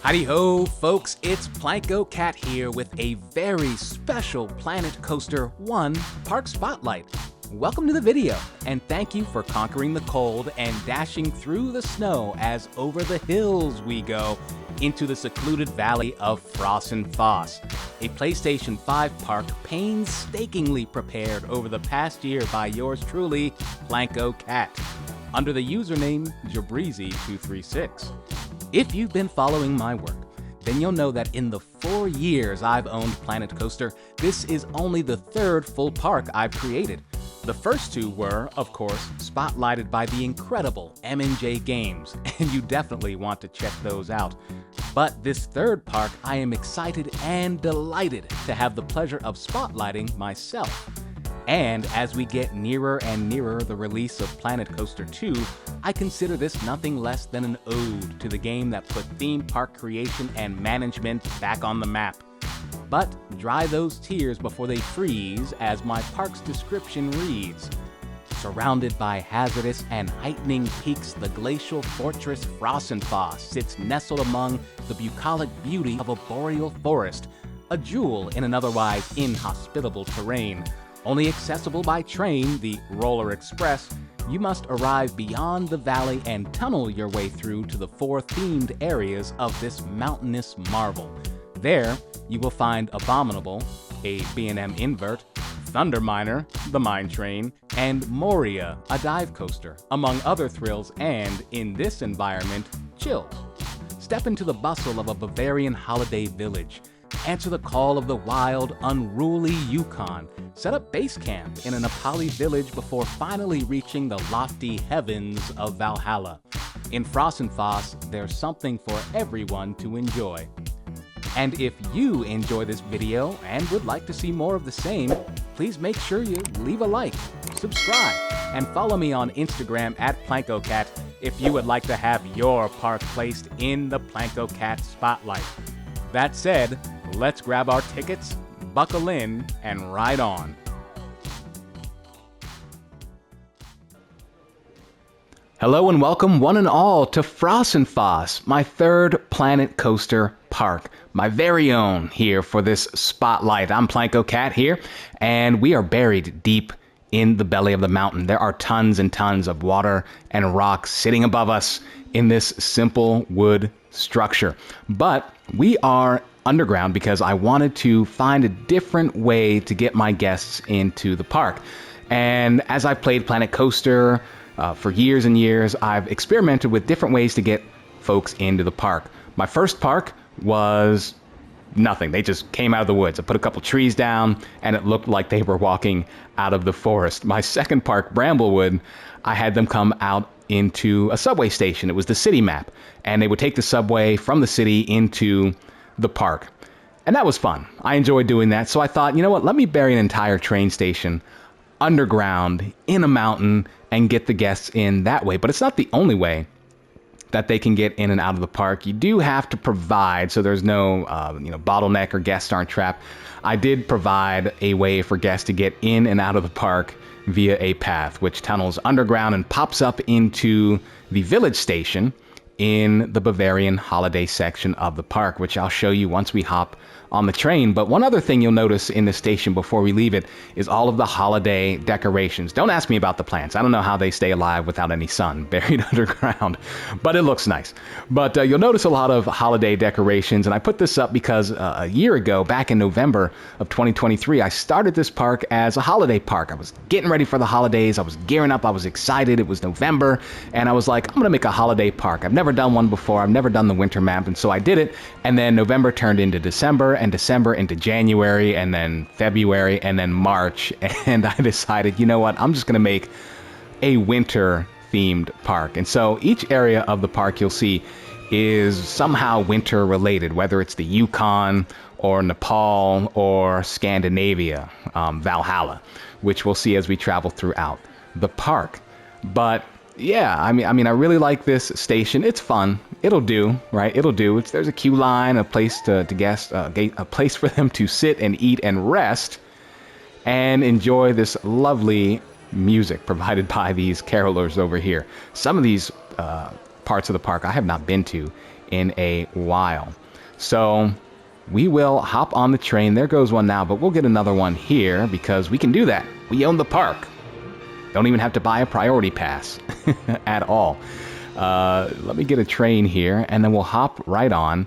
Howdy ho, folks, it's Plancocat here with a very special Planet Coaster 1 Park Spotlight. Welcome to the video, and thank you for conquering the cold and dashing through the snow as over the hills we go into the secluded valley of Frossenfoss, a PlayStation 5 park painstakingly prepared over the past year by yours truly, Plancocat, under the username Jabrizi236. If you've been following my work, then you'll know that in the 4 years I've owned Planet Coaster, this is only the third full park I've created. The first two were, of course, spotlighted by the incredible M&J Games, and you definitely want to check those out. But this third park, I am excited and delighted to have the pleasure of spotlighting myself. And as we get nearer and nearer the release of Planet Coaster 2, I consider this nothing less than an ode to the game that put theme park creation and management back on the map. But dry those tears before they freeze, as my park's description reads. Surrounded by hazardous and heightening peaks, the glacial fortress Frossenfoss sits nestled among the bucolic beauty of a boreal forest, a jewel in an otherwise inhospitable terrain. Only accessible by train, the Roller Express, you must arrive beyond the valley and tunnel your way through to the 4 themed areas of this mountainous marvel. There, you will find Abominable, a B&M invert, Thunderminer, the mine train, and Moria, a dive coaster, among other thrills and, in this environment, chills. Step into the bustle of a Bavarian holiday village. Answer the call of the wild, unruly Yukon. Set up base camp in a Nepali village before finally reaching the lofty heavens of Valhalla. In Frossenfoss, there's something for everyone to enjoy. And if you enjoy this video and would like to see more of the same, please make sure you leave a like, subscribe, and follow me on Instagram at Plancocat if you would like to have your park placed in the Plancocat spotlight. That said, let's grab our tickets, buckle in, and ride on. Hello and welcome one and all to Frossenfoss, my third Planet Coaster park, my very own here for this spotlight. I'm Plancocat here, and we are buried deep in the belly of the mountain. There are tons and tons of water and rocks sitting above us in this simple wood structure. But we are underground because I wanted to find a different way to get my guests into the park. And as I've played Planet Coaster for years and years, I've experimented with different ways to get folks into the park. My first park was nothing. They just came out of the woods. I put a couple trees down and it looked like they were walking out of the forest. My second park, Bramblewood, I had them come out into a subway station. It was the city map, and they would take the subway from the city into the park. And that was fun. I enjoyed doing that. So I thought, you know what, let me bury an entire train station underground in a mountain and get the guests in that way. But it's not the only way that they can get in and out of the park. You do have to provide, so there's no bottleneck or guests aren't trapped. I did provide a way for guests to get in and out of the park via a path, which tunnels underground and pops up into the village station in the Bavarian holiday section of the park, which I'll show you once we hop on the train. But one other thing you'll notice in the station before we leave it is all of the holiday decorations. Don't ask me about the plants. I don't know how they stay alive without any sun, buried underground, but it looks nice. But you'll notice a lot of holiday decorations, and I put this up because a year ago, back in November of 2023, I started this park as a holiday park. I was getting ready for the holidays. I was gearing up. I was excited. It was November, and I was like, I'm going to make a holiday park. I've never done one before. I've never done the winter map, and so I did it, and then November turned into December, and December into January, and then February, and then March, and I decided, you know what, I'm just going to make a winter themed park. And so each area of the park you'll see is somehow winter related, whether it's the Yukon or Nepal or Scandinavia, Valhalla, which we'll see as we travel throughout the park. But yeah, I mean, I really like this station. It's fun. It'll do, right? It'll do. There's a queue line, a place to guest, a place for them to sit and eat and rest, and enjoy this lovely music provided by these carolers over here. Some of these parts of the park I have not been to in a while. So we will hop on the train. There goes one now, but we'll get another one here because we can do that. We own the park. Don't even have to buy a priority pass at all. Let me get a train here, and then we'll hop right on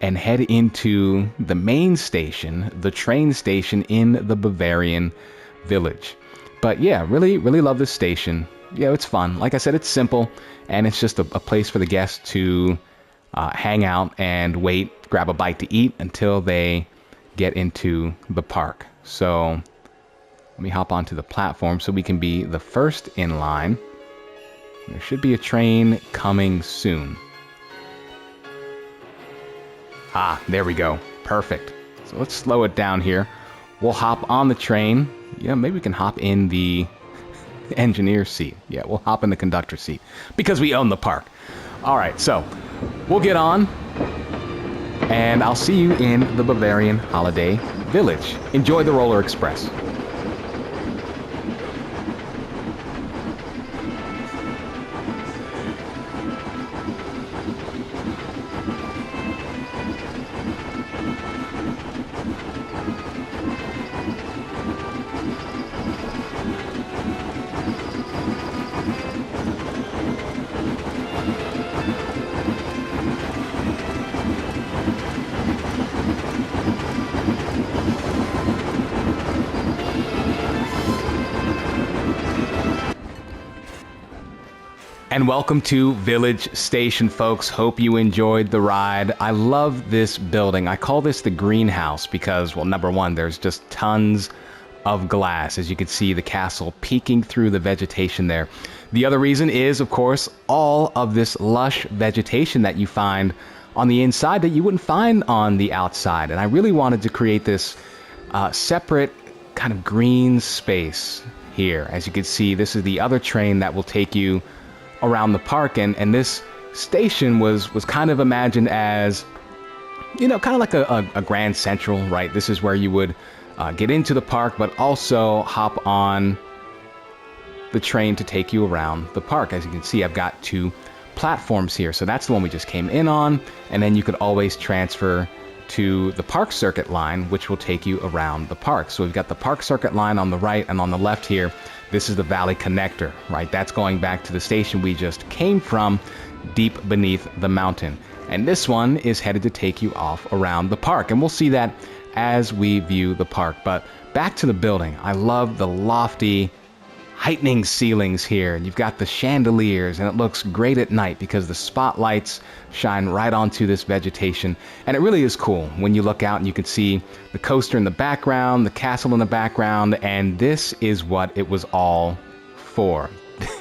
and head into the main station, the train station in the Bavarian village. But yeah, really love this station. Yeah, it's fun. Like I said, it's simple, and it's just a place for the guests to hang out and wait, grab a bite to eat until they get into the park. So let me hop onto the platform so we can be the first in line. There should be a train coming soon. Ah, there we go. Perfect. So let's slow it down here. We'll hop on the train. Yeah, maybe we can hop in the engineer seat. Yeah, we'll hop in the conductor seat because we own the park. All right, so we'll get on, and I'll see you in the Bavarian Holiday Village. Enjoy the Roller Express. And welcome to Village Station, folks. Hope you enjoyed the ride. I love this building. I call this the greenhouse because, well, number one, there's just tons of glass. As you can see, the castle peeking through the vegetation there. The other reason is, of course, all of this lush vegetation that you find on the inside that you wouldn't find on the outside. And I really wanted to create this separate kind of green space here. As you can see, this is the other train that will take you around the park, and this station was kind of imagined as, you know, kind of like a Grand Central, right? This is where you would get into the park, but also hop on the train to take you around the park. As you can see, I've got two platforms here. So that's the one we just came in on, and then you could always transfer to the park circuit line, which will take you around the park. So we've got the park circuit line on the right, and on the left here, this is the Valley Connector, right? That's going back to the station we just came from, deep beneath the mountain. And this one is headed to take you off around the park, and we'll see that as we view the park. But back to the building. I love the lofty heightening ceilings here, and you've got the chandeliers, and it looks great at night because the spotlights shine right onto this vegetation. And it really is cool when you look out and you can see the coaster in the background, the castle in the background, and this is what it was all for.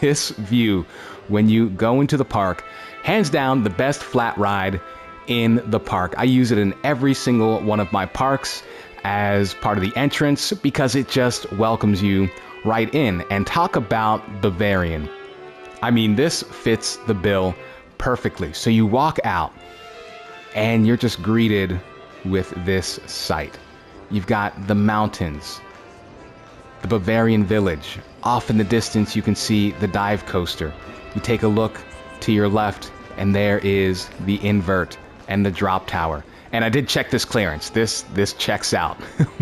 This view when you go into the park, hands down the best flat ride in the park. I use it in every single one of my parks as part of the entrance because it just welcomes you right in. And talk about Bavarian. I mean, this fits the bill perfectly. So you walk out and you're just greeted with this sight. You've got the mountains, the Bavarian village. Off in the distance, you can see the dive coaster. You take a look to your left, and there is the invert and the drop tower. And I did check this clearance. This checks out.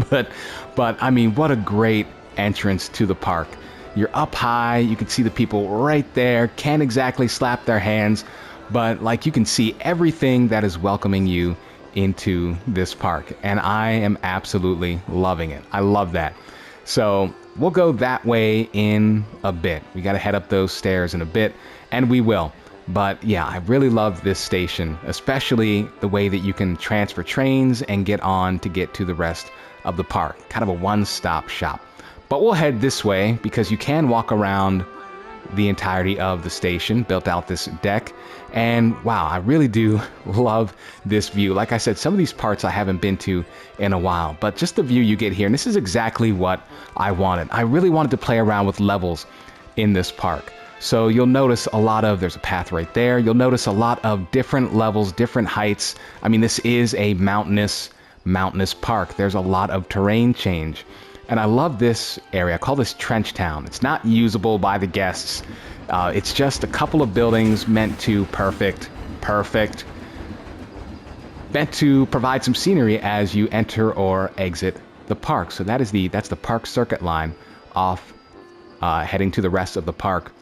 but I mean, what a great entrance to the park. You're up high, you can see the people right there, can't exactly slap their hands, but like you can see everything that is welcoming you into this park, and I am absolutely loving it. I love that. So we'll go that way in a bit. We got to head up those stairs in a bit, and we will. But yeah, I really love this station, especially the way that you can transfer trains and get on to get to the rest of the park. Kind of a one-stop shop. But we'll head this way because you can walk around the entirety of the station, built out this deck. And wow, I really do love this view. Like I said, some of these parts I haven't been to in a while, but just the view you get here, and this is exactly what I wanted. I really wanted to play around with levels in this park. So you'll notice a lot of, there's a path right there. You'll notice a lot of different levels, different heights. I mean, this is a mountainous park. There's a lot of terrain change. And I love this area. I call this Trench Town. It's not usable by the guests. It's just a couple of buildings meant to perfect meant to provide some scenery as you enter or exit the park. So that's the park circuit line off, heading to the rest of the park.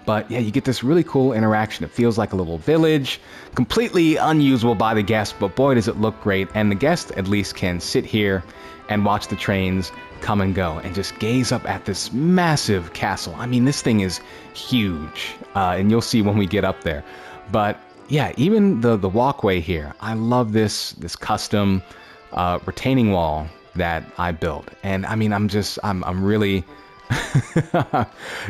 But yeah, you get this really cool interaction. It feels like a little village, completely unusable by the guests, but boy does it look great. And the guests at least can sit here and watch the trains come and go and just gaze up at this massive castle. I mean, this thing is huge, and you'll see when we get up there. But yeah, even the walkway here, I love this custom retaining wall that I built. And I mean, I'm really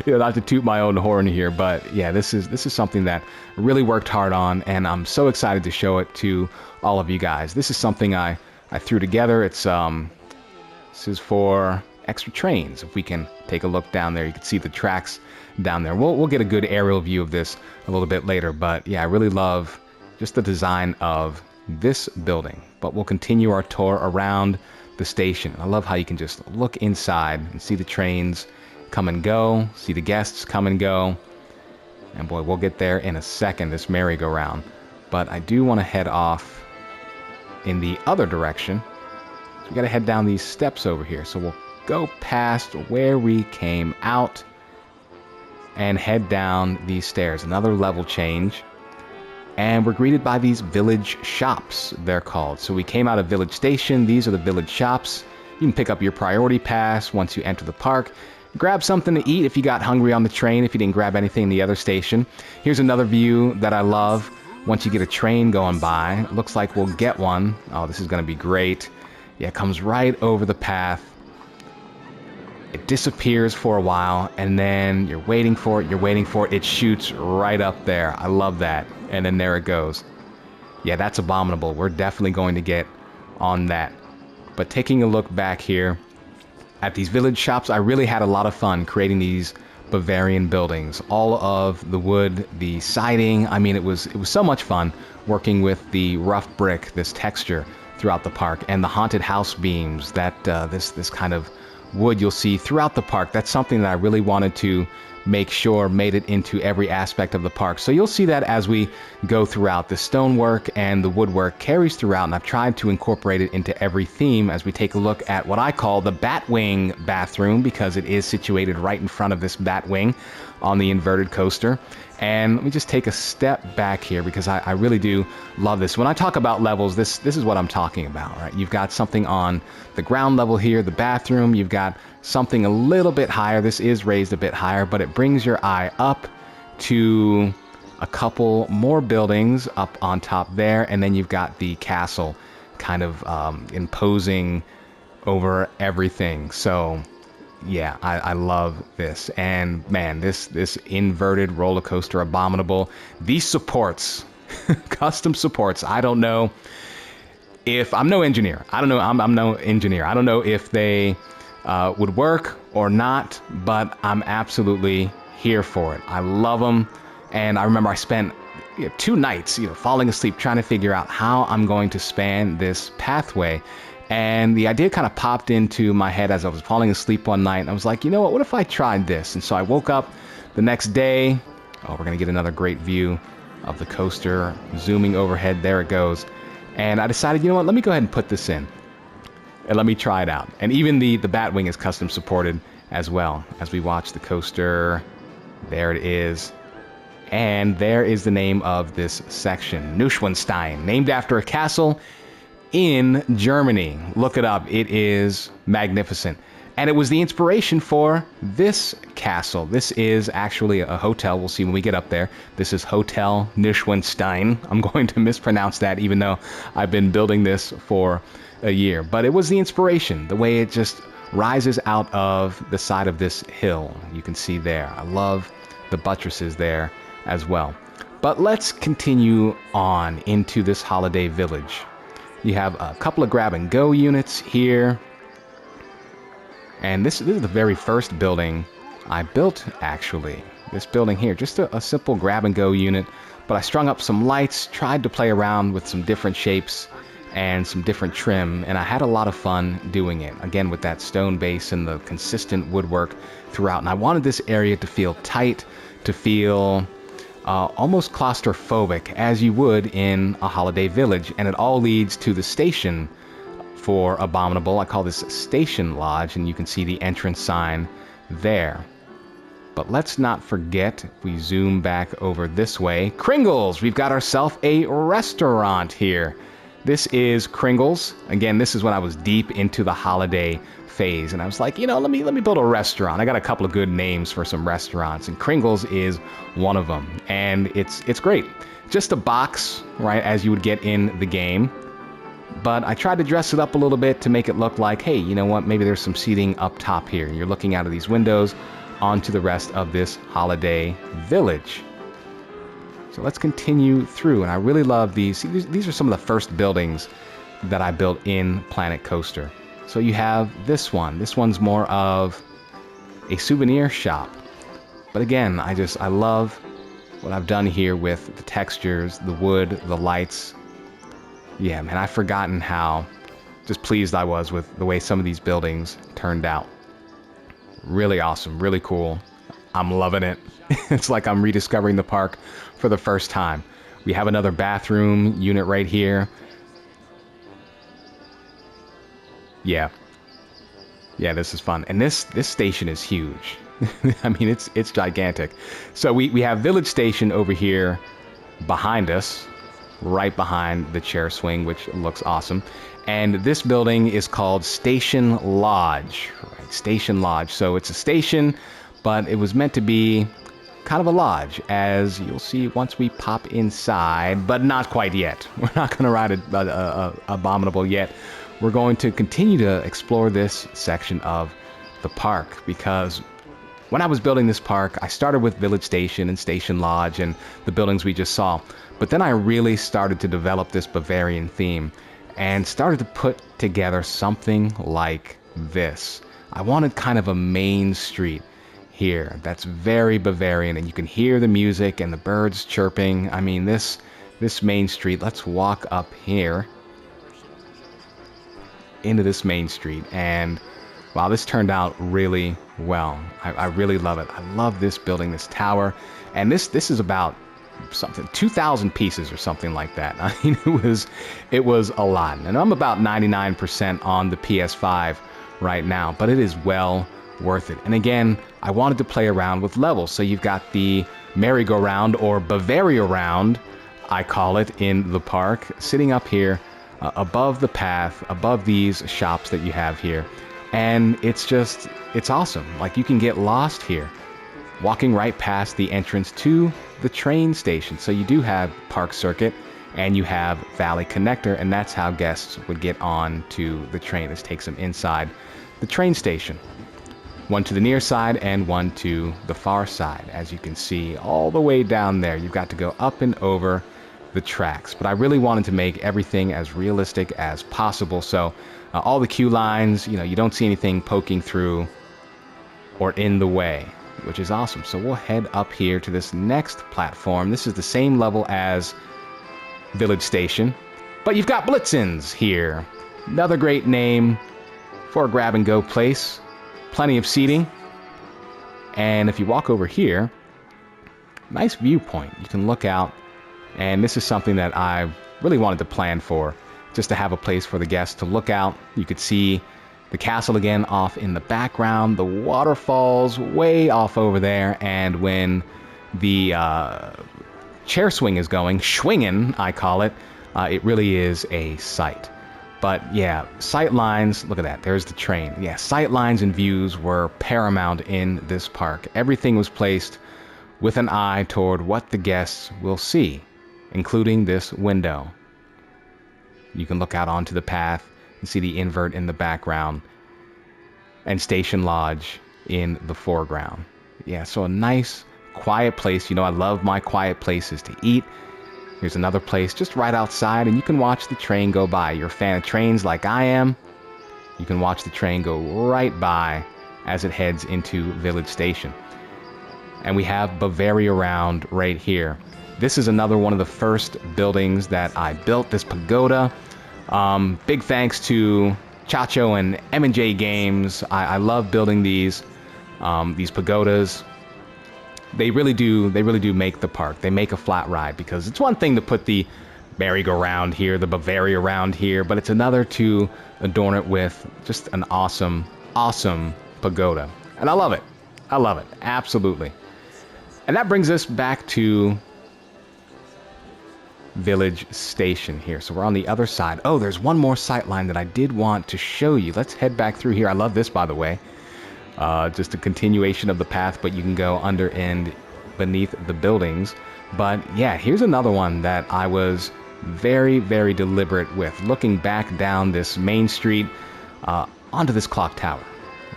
not to toot my own horn here, but yeah, this is something that I really worked hard on, and I'm so excited to show it to all of you guys. This is something I threw together. It's this is for extra trains. If we can take a look down there, you can see the tracks down there. We'll get a good aerial view of this a little bit later, but yeah, I really love just the design of this building. But we'll continue our tour around the station. I love how you can just look inside and see the trains come and go, see the guests come and go. And boy, we'll get there in a second, this merry-go-round. But I do want to head off in the other direction. So we got to head down these steps over here. So we'll go past where we came out and head down these stairs. Another level change. And we're greeted by these village shops, they're called. So we came out of Village Station. These are the village shops. You can pick up your priority pass once you enter the park. Grab something to eat if you got hungry on the train, if you didn't grab anything in the other station. Here's another view that I love. Once you get a train going by, it looks like we'll get one. Oh, this is going to be great. Yeah, it comes right over the path. It disappears for a while, and then you're waiting for it. It shoots right up there. I love that. And then there it goes. Yeah, that's Abominable. We're definitely going to get on that. But taking a look back here at these village shops, I really had a lot of fun creating these Bavarian buildings. All of the wood, the siding, I mean, it was so much fun working with the rough brick, this texture throughout the park, and the haunted house beams, that this kind of wood you'll see throughout the park. That's something that I really wanted to make sure made it into every aspect of the park. So you'll see that as we go throughout. The stonework and the woodwork carries throughout, and I've tried to incorporate it into every theme as we take a look at what I call the Batwing bathroom, because it is situated right in front of this Batwing on the inverted coaster. And let me just take a step back here, because I really do love this. When I talk about levels, this is what I'm talking about, right? You've got something on the ground level here, the bathroom. You've got something a little bit higher. This is raised a bit higher, but it brings your eye up to a couple more buildings up on top there. And then you've got the castle kind of imposing over everything. So yeah, I love this. And man, this inverted roller coaster Abominable, these supports, custom supports, I don't know if, I'm no engineer. I'm no engineer. I don't know if they would work or not, but I'm absolutely here for it. I love them. And I remember I spent 2 nights, falling asleep trying to figure out how I'm going to span this pathway. And the idea kind of popped into my head as I was falling asleep one night. And I was like, you know what if I tried this? And so I woke up the next day. Oh, we're going to get another great view of the coaster zooming overhead. There it goes. And I decided, you know what, let me go ahead and put this in. And let me try it out. And even the Batwing is custom supported as well. As we watch the coaster, there it is. And there is the name of this section, Neuschwanstein, named after a castle in Germany. Look it up. It is magnificent. And it was the inspiration for this castle. This is actually a hotel. We'll see when we get up there. This is Hotel Neuschwanstein. I'm going to mispronounce that, even though I've been building this for a year. But it was the inspiration, the way it just rises out of the side of this hill. You can see there. I love the buttresses there as well. But let's continue on into this holiday village. You have a couple of grab-and-go units here. And this is the very first building I built, actually. This building here, just a simple grab-and-go unit. But I strung up some lights, tried to play around with some different shapes and some different trim, and I had a lot of fun doing it. Again, with that stone base and the consistent woodwork throughout. And I wanted this area to feel tight, to feel almost claustrophobic, as you would in a holiday village, and it all leads to the station for Abominable. I call this Station Lodge, and you can see the entrance sign there. But let's not forget, if we zoom back over this way, Kringle's! We've got ourselves a restaurant here. This is Kringle's. Again, this is when I was deep into the holiday phase, and I was like, you know, let me build a restaurant. I got a couple of good names for some restaurants, and Kringle's is one of them. And it's great. Just a box, right, as you would get in the game. But I tried to dress it up a little bit to make it look like, hey, you know what, maybe there's some seating up top here. You're looking out of these windows onto the rest of this holiday village. So let's continue through, and I really love these. See, these are some of the first buildings that I built in Planet Coaster. So you have this one. This one's more of a souvenir shop. But again, I love what I've done here with the textures, the wood, the lights. Yeah, man, I've forgotten how just pleased I was with the way some of these buildings turned out. Really awesome, really cool. I'm loving it. It's like I'm rediscovering the park for the first time. We have another bathroom unit right here. Yeah, this is fun. And this station is huge. I mean, it's gigantic. So we have Village Station over here behind us, right behind the chair swing, which looks awesome. And this building is called Station Lodge. Right? Station Lodge. So it's a station, but it was meant to be kind of a lodge, as you'll see once we pop inside, but not quite yet. We're not going to ride a Abominable yet. We're going to continue to explore this section of the park, because when I was building this park, I started with Village Station and Station Lodge and the buildings we just saw. But then I really started to develop this Bavarian theme and started to put together something like this. I wanted kind of a main street here that's very Bavarian, and you can hear the music and the birds chirping. I mean, this main street, let's walk up here into this main street, and wow, this turned out really well. I really love it. I love this building, this tower, and this is about something 2,000 pieces or something like that. I mean, it was a lot, and I'm about 99% on the PS5 right now, but it is well worth it. And again, I wanted to play around with levels, so you've got the merry-go-round, or Bavaria round, I call it, in the park, sitting up here above the path, above these shops that you have here. And it's awesome. Like, you can get lost here, walking right past the entrance to the train station. So you do have Park Circuit, and you have Valley Connector, and that's how guests would get on to the train. This takes them inside the train station. One to the near side and one to the far side. As you can see, all the way down there, you've got to go up and over the tracks. But I really wanted to make everything as realistic as possible. So all the queue lines, you don't see anything poking through or in the way, which is awesome. So we'll head up here to this next platform. This is the same level as Village Station, but you've got Blitzens here. Another great name for a grab-and-go place. Plenty of seating. And if you walk over here, nice viewpoint. You can look out, and this is something that I really wanted to plan for, just to have a place for the guests to look out. You could see the castle again off in the background, the waterfalls way off over there, and when the chair swing is going, schwingen, I call it, it really is a sight. But yeah, sight lines, look at that, there's the train. Yeah, sight lines and views were paramount in this park. Everything was placed with an eye toward what the guests will see, including this window. You can look out onto the path and see the invert in the background, and Station Lodge in the foreground. Yeah, so a nice, quiet place. I love my quiet places to eat. Here's another place just right outside, and you can watch the train go by. You're a fan of trains like I am, you can watch the train go right by as it heads into Village Station. And we have Bavaria Round right here. This is another one of the first buildings that I built, this pagoda. Big thanks to Chacho and M&J Games. I love building these pagodas. they really do make the park. They make a flat ride, because it's one thing to put the merry-go-round here, the Bavaria around here, but it's another to adorn it with just an awesome, awesome pagoda. And I love it. I love it. Absolutely. And that brings us back to Village Station here. So we're on the other side. Oh, there's one more sight line that I did want to show you. Let's head back through here. I love this, by the way. Just a continuation of the path, but you can go under and beneath the buildings. But yeah, here's another one that I was very, very deliberate with. Looking back down this main street onto this clock tower,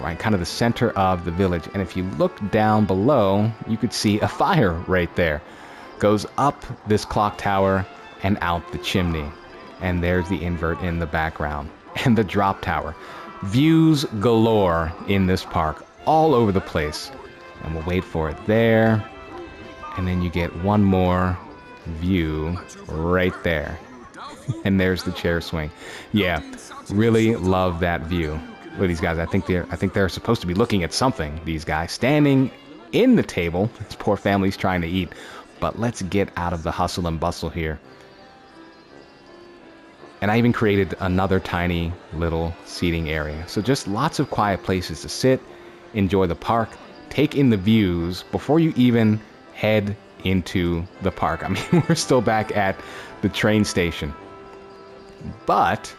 right? Kind of the center of the village. And if you look down below, you could see a fire right there. Goes up this clock tower and out the chimney. And there's the invert in the background. And the drop tower. Views galore in this park, all over the place. And we'll wait for it there. And then you get one more view right there. And there's the chair swing. Yeah, really love that view. Look at these guys. I think they're supposed to be looking at something, these guys. Standing in the table. This poor family's trying to eat. But let's get out of the hustle and bustle here. And I even created another tiny little seating area. So just lots of quiet places to sit, enjoy the park, take in the views before you even head into the park. I mean, we're still back at the train station. But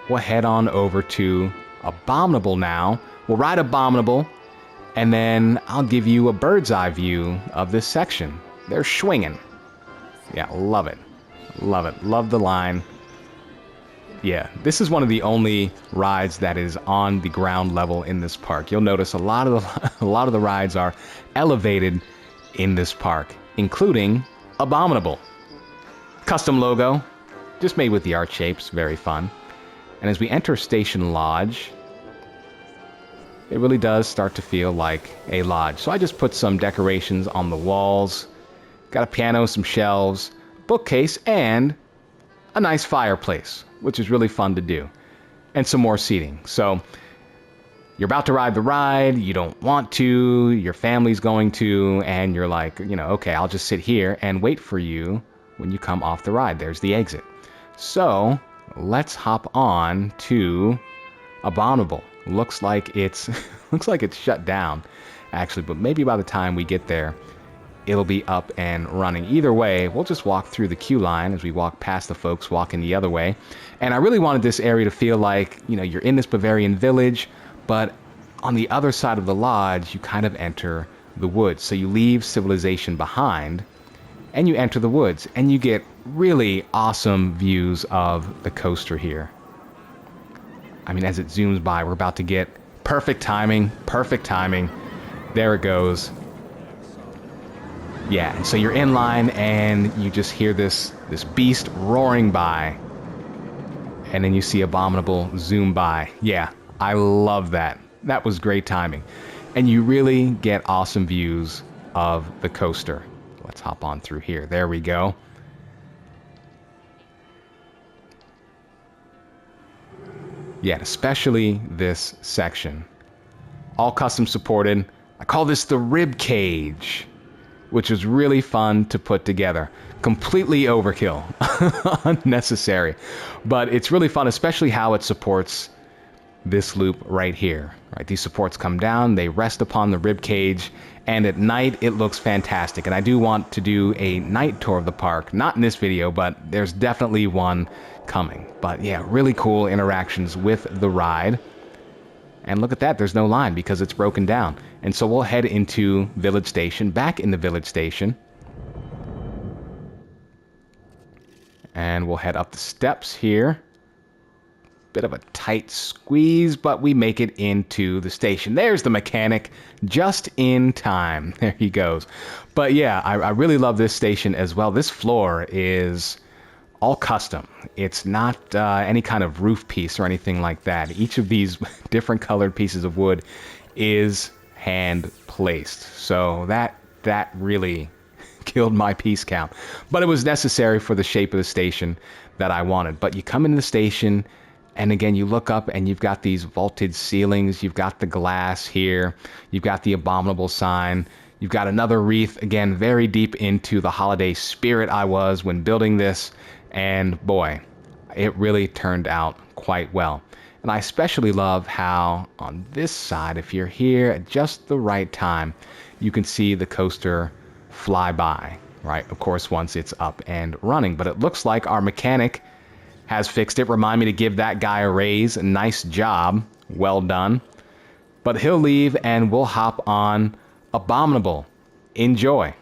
we'll head on over to Abominable now. We'll ride Abominable, and then I'll give you a bird's eye view of this section. They're swinging. Yeah, love it. Love it. Love the line. Yeah, this is one of the only rides that is on the ground level in this park. You'll notice a lot of the rides are elevated in this park, including Abominable. Custom logo, just made with the art shapes, very fun. And as we enter Station Lodge, it really does start to feel like a lodge. So I just put some decorations on the walls, got a piano, some shelves, bookcase, and a nice fireplace, which is really fun to do, and some more seating. So you're about to ride the ride, you don't want to, your family's going to, and you're like, okay, I'll just sit here and wait for you when you come off the ride. There's the exit. So let's hop on to Abominable. Looks like it's shut down, actually, but maybe by the time we get there, it'll be up and running. Either way, we'll just walk through the queue line as we walk past the folks walking the other way. And I really wanted this area to feel like, you're in this Bavarian village, but on the other side of the lodge, you kind of enter the woods. So you leave civilization behind, and you enter the woods, and you get really awesome views of the coaster here. I mean, as it zooms by, we're about to get perfect timing. There it goes. Yeah, and so you're in line, and you just hear this beast roaring by. And then you see Abominable zoom by. Yeah, I love that. That was great timing. And you really get awesome views of the coaster. Let's hop on through here. There we go. Yeah, especially this section. All custom supported. I call this the rib cage, which is really fun to put together. Completely overkill. Unnecessary. But it's really fun, especially how it supports this loop right here. Right, these supports come down, they rest upon the rib cage, and at night it looks fantastic. And I do want to do a night tour of the park. Not in this video, but there's definitely one coming. But yeah, really cool interactions with the ride. And look at that, there's no line because it's broken down. And so we'll head into Village Station, back in the Village Station. And we'll head up the steps here. Bit of a tight squeeze, but we make it into the station. There's the mechanic, just in time. There he goes. But yeah, I really love this station as well. This floor is all custom. It's not any kind of roof piece or anything like that. Each of these different colored pieces of wood is hand placed. So that really killed my piece count. But it was necessary for the shape of the station that I wanted. But you come into the station, and again, you look up and you've got these vaulted ceilings. You've got the glass here. You've got the Abominable sign. You've got another wreath, again, very deep into the holiday spirit I was when building this, and boy, it really turned out quite well. And I especially love how on this side, if you're here at just the right time, you can see the coaster fly by, right? Of course, once it's up and running. But it looks like our mechanic has fixed it. Remind me to give that guy a raise. Nice job. Well done. But he'll leave and we'll hop on Abominable. Enjoy.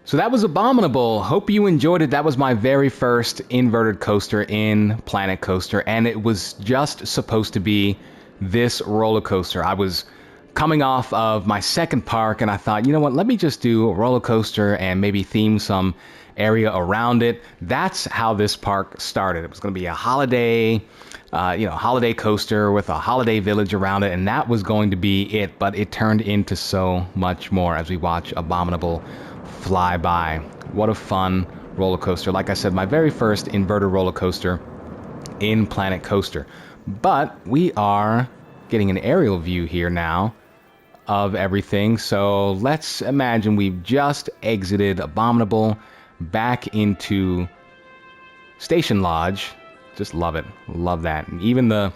So that was Abominable. Hope you enjoyed it. That was my very first inverted coaster in Planet Coaster, and it was just supposed to be this roller coaster. I was coming off of my second park, and I thought, you know what, let me just do a roller coaster and maybe theme some area around it. That's how this park started. It was going to be a holiday, holiday coaster with a holiday village around it, and that was going to be it, but it turned into so much more as we watch Abominable fly by. What a fun roller coaster. Like I said, my very first inverted roller coaster in Planet Coaster. But we are getting an aerial view here now of everything. So let's imagine we've just exited Abominable back into Station Lodge. Just love it. Love that. And even the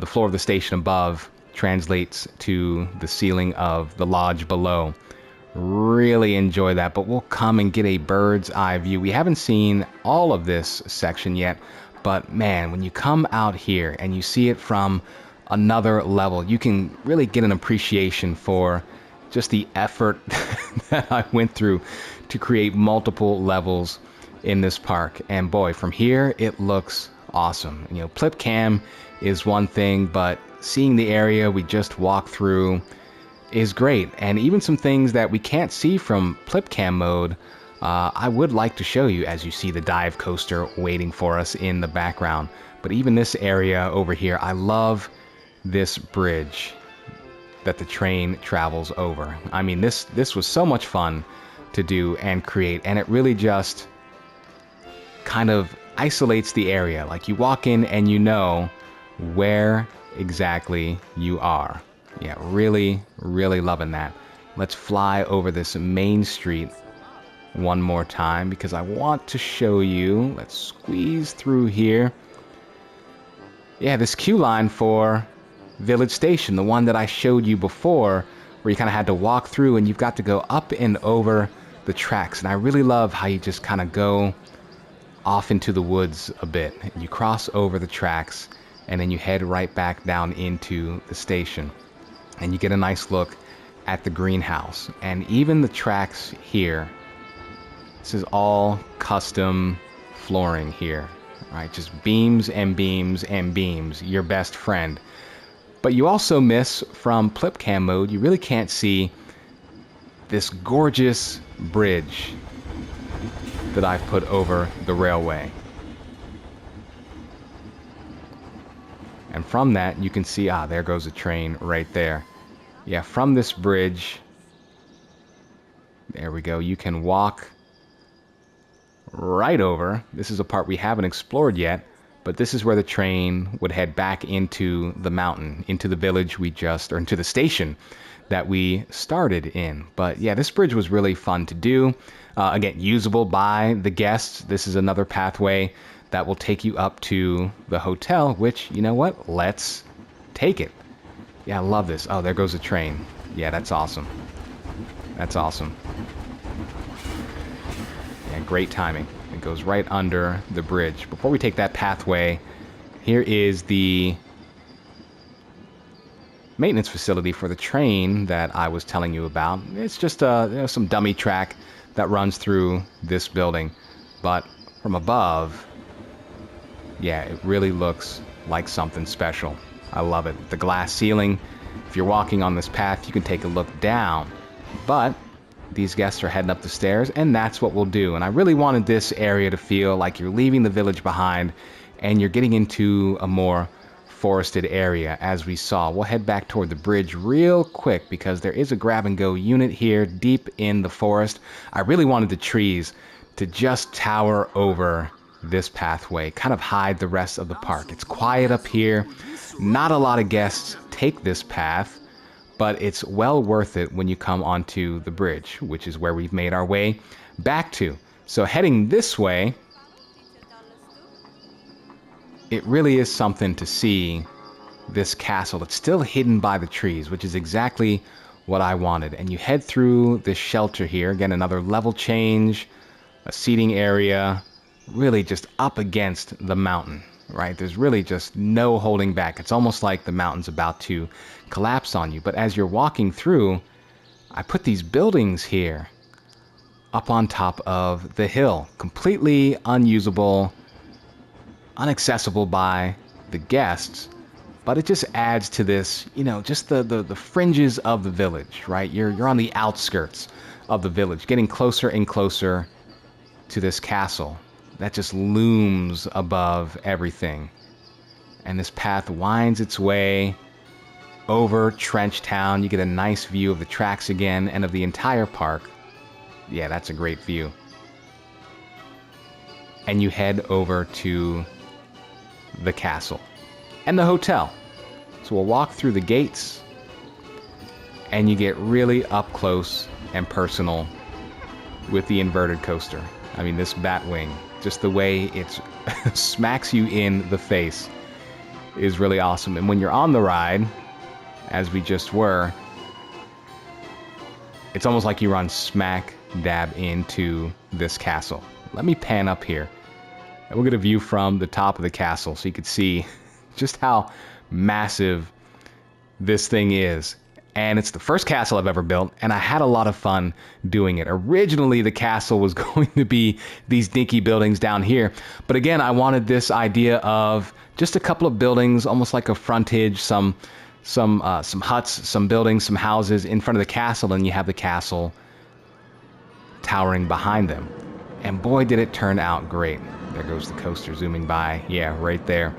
floor of the station above translates to the ceiling of the lodge below. Really enjoy that, but we'll come and get a bird's eye view. We haven't seen all of this section yet, but man, when you come out here and you see it from another level, you can really get an appreciation for just the effort that I went through to create multiple levels in this park. And boy, from here, it looks awesome. You know, Plip Cam is one thing, but seeing the area we just walked through is great. And even some things that we can't see from Plip Cam mode, I would like to show you as you see the dive coaster waiting for us in the background. But even this area over here, I love this bridge that the train travels over. I mean, this was so much fun to do and create, and it really just kind of isolates the area. Like you walk in and you know where exactly you are. Yeah, really, really loving that. Let's fly over this main street one more time because I want to show you. Let's squeeze through here. Yeah, this queue line for Village Station, the one that I showed you before, where you kind of had to walk through and you've got to go up and over the tracks. And I really love how you just kind of go off into the woods a bit. You cross over the tracks and then you head right back down into the station. And you get a nice look at the greenhouse. And even the tracks here, this is all custom flooring here, right? Just beams and beams and beams, your best friend. But you also miss from Plip Cam mode, you really can't see this gorgeous bridge that I've put over the railway. And from that, you can see, there goes a train right there. Yeah, from this bridge, there we go, you can walk right over. This is a part we haven't explored yet, but this is where the train would head back into the mountain, into the village we just, or into the station that we started in. But yeah, this bridge was really fun to do. Again, usable by the guests. This is another pathway that will take you up to the hotel, which, you know what? Let's take it. Yeah, I love this. Oh, there goes the train. Yeah, that's awesome. That's awesome. Yeah, great timing. It goes right under the bridge. Before we take that pathway, here is the maintenance facility for the train that I was telling you about. It's just some dummy track that runs through this building. But from above, yeah, it really looks like something special. I love it. The glass ceiling. If you're walking on this path, you can take a look down. But these guests are heading up the stairs, and that's what we'll do. And I really wanted this area to feel like you're leaving the village behind and you're getting into a more forested area, as we saw. We'll head back toward the bridge real quick because there is a grab-and-go unit here deep in the forest. I really wanted the trees to just tower over this pathway, kind of hide the rest of the park. It's quiet up here. Not a lot of guests take this path, but it's well worth it when you come onto the bridge, which is where we've made our way back to. So heading this way, it really is something to see this castle. It's still hidden by the trees, which is exactly what I wanted. And you head through this shelter here. Again, another level change, a seating area, really just up against the mountain, right? There's really just no holding back. It's almost like the mountain's about to collapse on you. But as you're walking through, I put these buildings here up on top of the hill, completely unusable, inaccessible by the guests, but it just adds to this, you know, just the fringes of the village, right? You're on the outskirts of the village, getting closer and closer to this castle that just looms above everything. And this path winds its way over Trench Town. You get a nice view of the tracks again and of the entire park. Yeah, that's a great view. And you head over to the castle and the hotel. So we'll walk through the gates and you get really up close and personal with the inverted coaster. I mean, this Batwing, just the way it smacks you in the face is really awesome. And when you're on the ride, as we just were, it's almost like you run smack dab into this castle. Let me pan up here. And we'll get a view from the top of the castle so you can see just how massive this thing is. And it's the first castle I've ever built, and I had a lot of fun doing it. Originally, the castle was going to be these dinky buildings down here. But again, I wanted this idea of just a couple of buildings, almost like a frontage, some huts, some buildings, some houses in front of the castle, and you have the castle towering behind them. And boy, did it turn out great. There goes the coaster zooming by. Yeah, right there.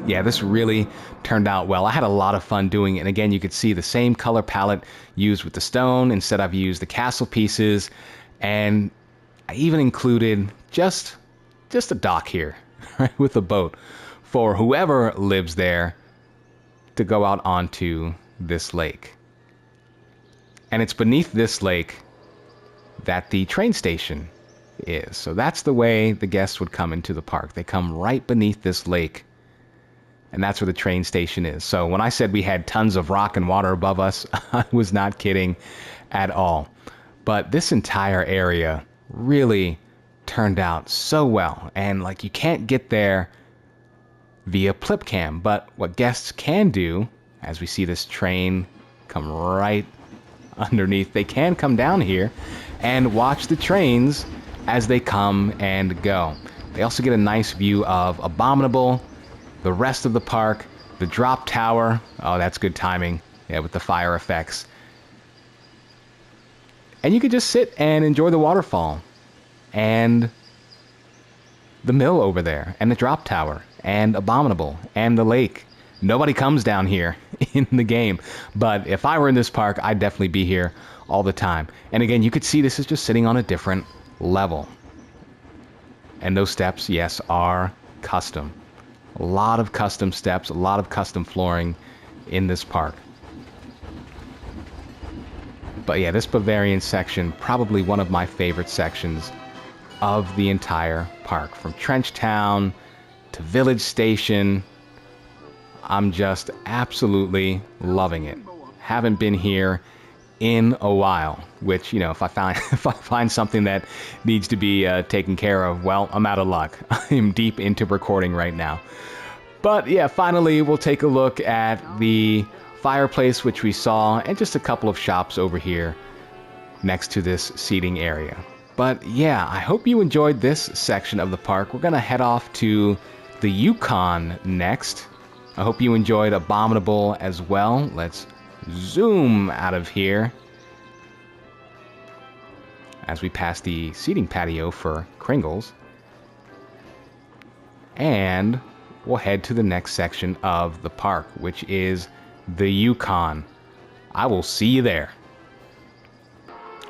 Yeah, this really turned out well. I had a lot of fun doing it. And again, you could see the same color palette used with the stone. Instead, I've used the castle pieces. And I even included just a dock here, right, with a boat for whoever lives there to go out onto this lake. And it's beneath this lake that the train station is. So that's the way the guests would come into the park. They come right beneath this lake, and that's where the train station is. So when I said we had tons of rock and water above us, I was not kidding at all. But this entire area really turned out so well, and like you can't get there via Plipcam, but what guests can do, as we see this train come right underneath, they can come down here and watch the trains as they come and go. They also get a nice view of Abominable, the rest of the park, the drop tower. Oh, that's good timing. Yeah, with the fire effects. And you could just sit and enjoy the waterfall and the mill over there and the drop tower and Abominable and the lake Nobody comes down here in the game. But if I were in this park, I'd definitely be here all the time. And again, you could see this is just sitting on a different level. And those steps, yes, are custom. A lot of custom steps, a lot of custom flooring in this park. But yeah, this Bavarian section, probably one of my favorite sections of the entire park. From Trench Town to Village Station, I'm just absolutely loving it. Haven't been here in a while, which, you know, if I find something that needs to be taken care of, well, I'm out of luck. I'm deep into recording right now. But yeah, finally we'll take a look at the fireplace, which we saw, and just a couple of shops over here next to this seating area. But yeah, I hope you enjoyed this section of the park. We're gonna head off to the Yukon next. I hope you enjoyed Abominable as well. Let's zoom out of here as we pass the seating patio for Kringles. And we'll head to the next section of the park, which is the Yukon. I will see you there.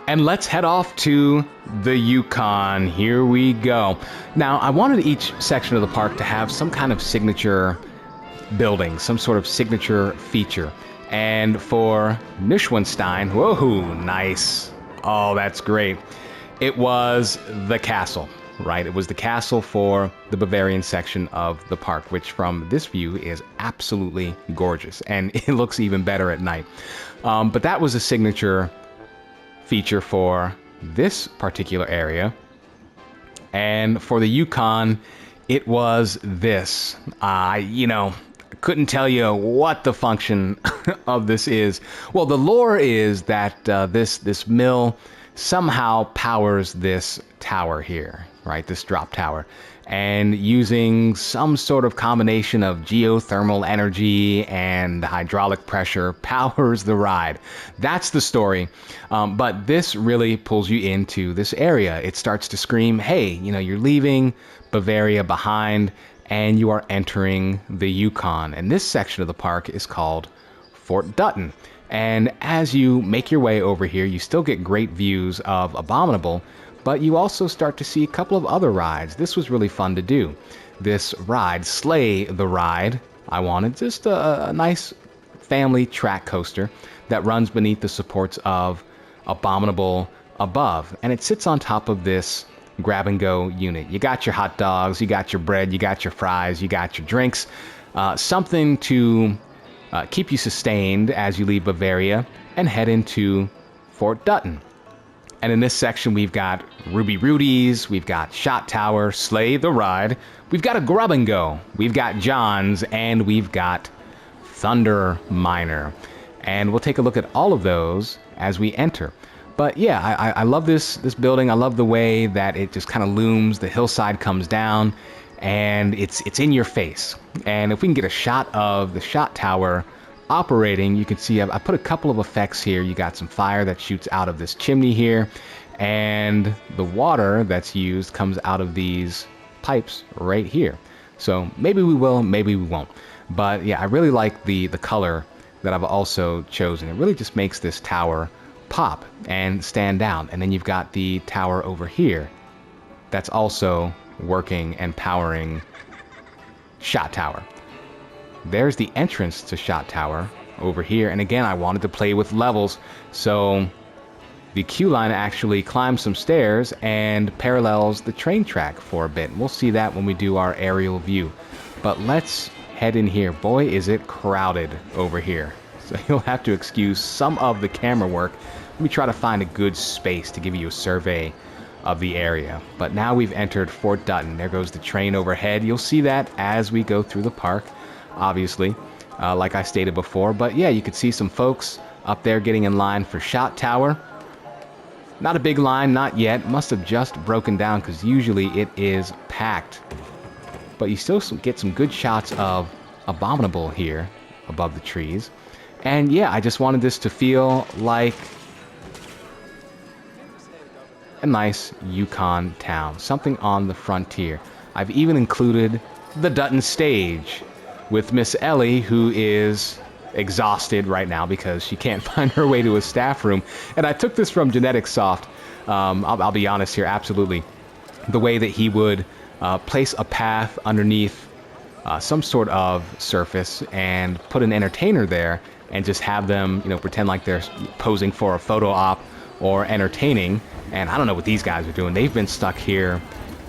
And let's head off to the Yukon. Here we go. Now, I wanted each section of the park to have some kind of signature building, some sort of signature feature. And for Neuschwanstein, whoa, nice. Oh, that's great. It was the castle, right? It was the castle for the Bavarian section of the park, which from this view is absolutely gorgeous. And it looks even better at night. But that was a signature feature for this particular area. And for the Yukon, it was this. Couldn't tell you what the function of this is. Well, the lore is that this mill somehow powers this tower here, right? This drop tower. And using some sort of combination of geothermal energy and hydraulic pressure powers the ride. That's the story. But this really pulls you into this area. It starts to scream, hey, you're leaving Bavaria behind and you are entering the Yukon. And this section of the park is called Fort Dutton. And as you make your way over here, you still get great views of Abominable, but you also start to see a couple of other rides. This was really fun to do. This ride, Slay the Ride, I wanted just a nice family track coaster that runs beneath the supports of Abominable above. And it sits on top of this grab-and-go unit. You got your hot dogs, you got your bread, you got your fries, you got your drinks. Something to keep you sustained as you leave Bavaria and head into Fort Dutton. And in this section, we've got Ruby Rudy's, we've got Shot Tower, Slay the Ride, we've got a Grub and Go, we've got John's, and we've got Thunderminer. And we'll take a look at all of those as we enter. But yeah, I love this building. I love the way that it just kind of looms, the hillside comes down, and it's in your face. And if we can get a shot of the Shot Tower operating, you can see I put a couple of effects here. You got some fire that shoots out of this chimney here, and the water that's used comes out of these pipes right here. So maybe we will, maybe we won't. But yeah, I really like the color that I've also chosen. It really just makes this tower pop and stand out. And then you've got the tower over here that's also working and powering Shot Tower. There's the entrance to Shot Tower over here. And again, I wanted to play with levels, so the queue line actually climbs some stairs and parallels the train track for a bit. We'll see that when we do our aerial view. But let's head in here. Boy, is it crowded over here. So you'll have to excuse some of the camera work. Let me try to find a good space to give you a survey of the area. But now we've entered Fort Dutton. There goes the train overhead. You'll see that as we go through the park, obviously, like I stated before. But yeah, you could see some folks up there getting in line for Shot Tower. Not a big line, not yet. Must have just broken down because usually it is packed. But you still get some good shots of Abominable here above the trees. And yeah, I just wanted this to feel like a nice Yukon town, something on the frontier. I've even included the Dutton stage with Miss Ellie, who is exhausted right now because she can't find her way to a staff room. And I took this from Genetic Soft. I'll be honest here, absolutely. The way that he would place a path underneath some sort of surface and put an entertainer there and just have them, pretend like they're posing for a photo op or entertaining. And I don't know what these guys are doing. They've been stuck here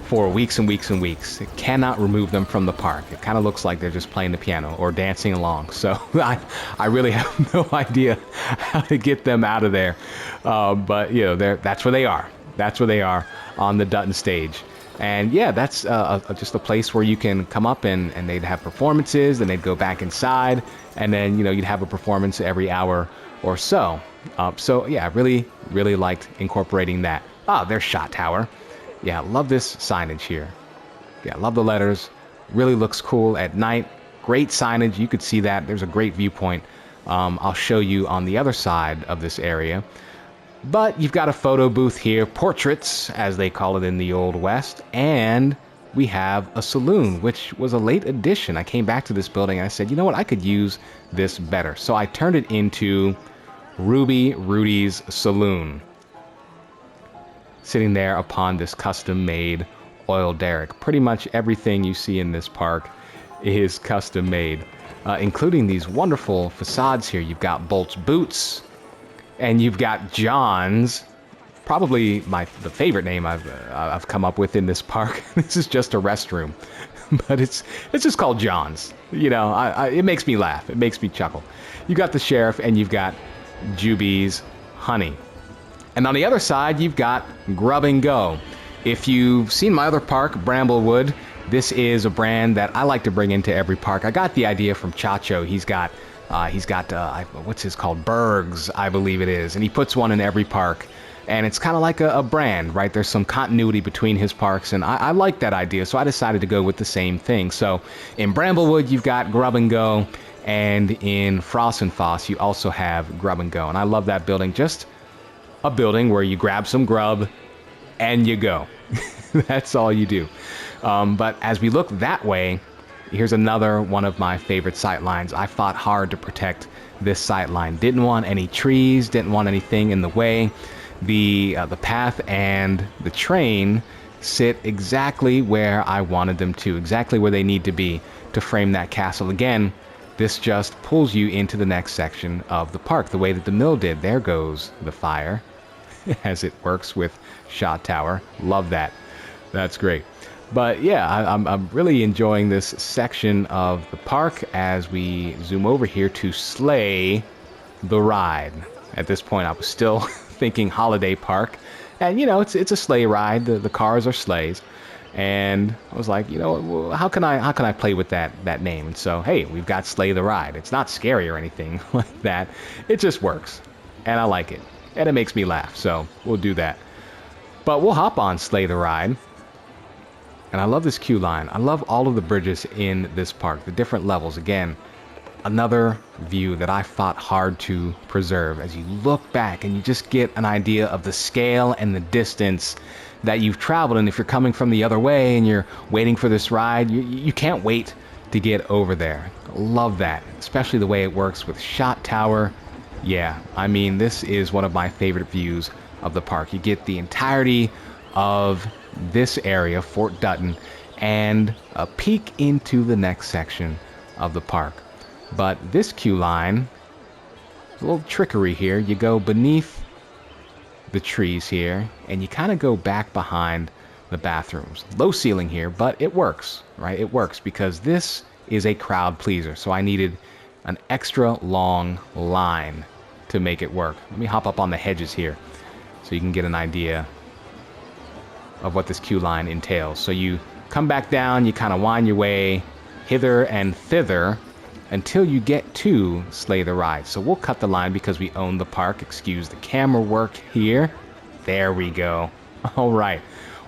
for weeks and weeks and weeks. It cannot remove them from the park. It kind of looks like they're just playing the piano or dancing along. So I really have no idea how to get them out of there. But that's where they are. That's where they are on the Dutton stage. And yeah, that's just a place where you can come up and they'd have performances, then they'd go back inside, and then you'd have a performance every hour or so. So yeah, I really liked incorporating that. There's Shot Tower. Yeah, love this signage here. Yeah, love the letters. Really looks cool at night. Great signage. You could see that. There's a great viewpoint. I'll show you on the other side of this area. But you've got a photo booth here, portraits, as they call it in the Old West, and we have a saloon, which was a late addition. I came back to this building and I said, you know what, I could use this better. So I turned it into Ruby Rudy's Saloon, sitting there upon this custom-made oil derrick. Pretty much everything you see in this park is custom-made, including these wonderful facades here. You've got Bolt's Boots, and you've got John's, probably the favorite name I've come up with in this park. This is just a restroom, but it's just called John's. It makes me laugh. It makes me chuckle. You got the sheriff, and you've got Juby's Honey. And on the other side, you've got Grub and Go. If you've seen my other park, Bramblewood, this is a brand that I like to bring into every park. I got the idea from Chacho. He's got what's his called? Bergs, I believe it is. And he puts one in every park. And it's kind of like a brand, right? There's some continuity between his parks. And I like that idea. So I decided to go with the same thing. So in Bramblewood, you've got Grub and Go. And in Frossenfoss, you also have Grub and Go. And I love that building. Just a building where you grab some grub and you go. That's all you do. But as we look that way, here's another one of my favorite sight lines. I fought hard to protect this sight line. Didn't want any trees, didn't want anything in the way. The path and the train sit exactly where I wanted them to, exactly where they need to be to frame that castle. Again, this just pulls you into the next section of the park, the way that the mill did. There goes the fire as it works with Shot Tower. Love that. That's great. But yeah, I'm really enjoying this section of the park as we zoom over here to Slay the Ride. At this point, I was still thinking holiday park. And, it's a sleigh ride. The cars are sleighs. And I was like, how can I play with that name? And so, hey, we've got Slay the Ride. It's not scary or anything like that. It just works. And I like it. And it makes me laugh. So we'll do that. But we'll hop on Slay the Ride. And I love this queue line. I love all of the bridges in this park, the different levels. Again, another view that I fought hard to preserve. As you look back and you just get an idea of the scale and the distance that you've traveled. And if you're coming from the other way and you're waiting for this ride, you can't wait to get over there. Love that, especially the way it works with Shot Tower. Yeah, I mean, this is one of my favorite views of the park. You get the entirety of this area, Fort Dutton, and a peek into the next section of the park. But this queue line, a little trickery here. You go beneath the trees here, and you kind of go back behind the bathrooms. Low ceiling here, but it works, right? It works because this is a crowd pleaser. So I needed an extra long line to make it work. Let me hop up on the hedges here so you can get an idea of what this queue line entails. So you come back down, you kind of wind your way hither and thither until you get to Slay the Ride. So we'll cut the line because we own the park. Excuse the camera work here. There we go. All right.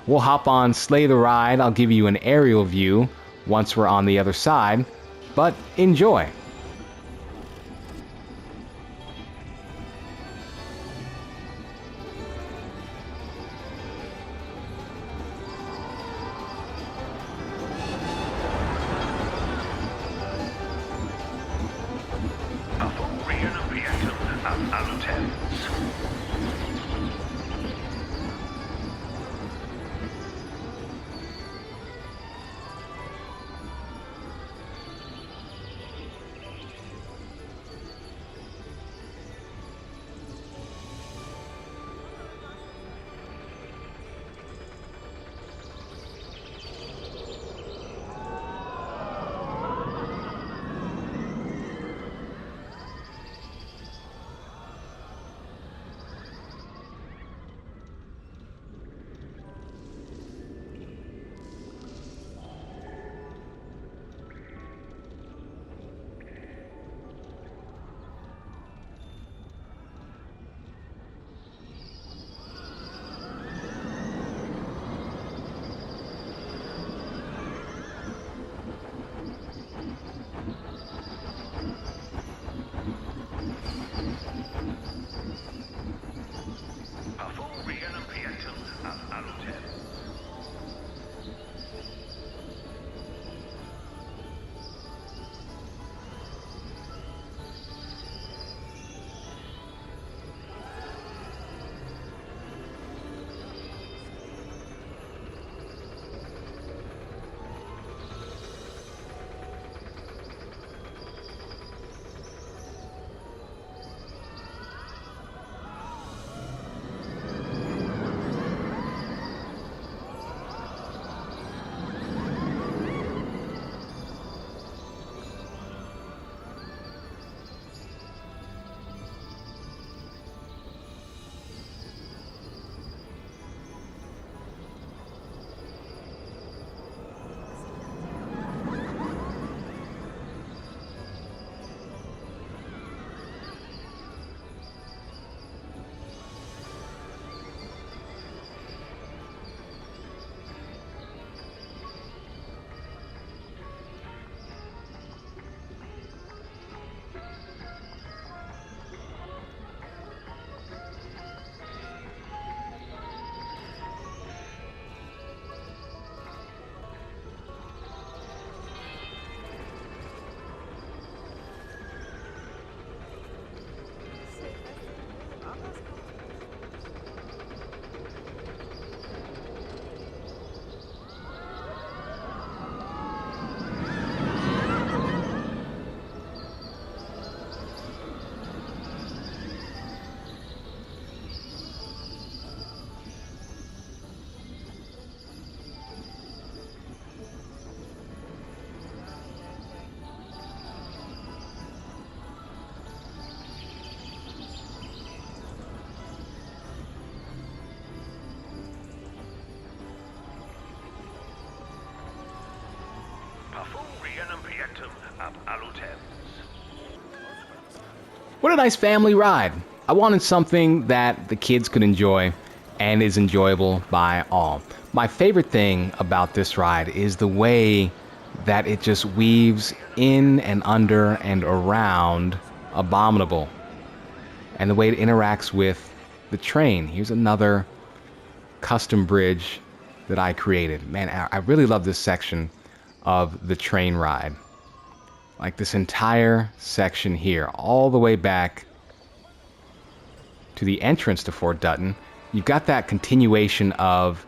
We'll hop on Slay the Ride. I'll give you an aerial view once we're on the other side, but enjoy. What a nice family ride. I wanted something that the kids could enjoy and is enjoyable by all. My favorite thing about this ride is the way that it just weaves in and under and around Abominable, and the way it interacts with the train. Here's another custom bridge that I created. Man, I really love this section of the train ride. Like this entire section here, all the way back to the entrance to Fort Dutton. You've got that continuation of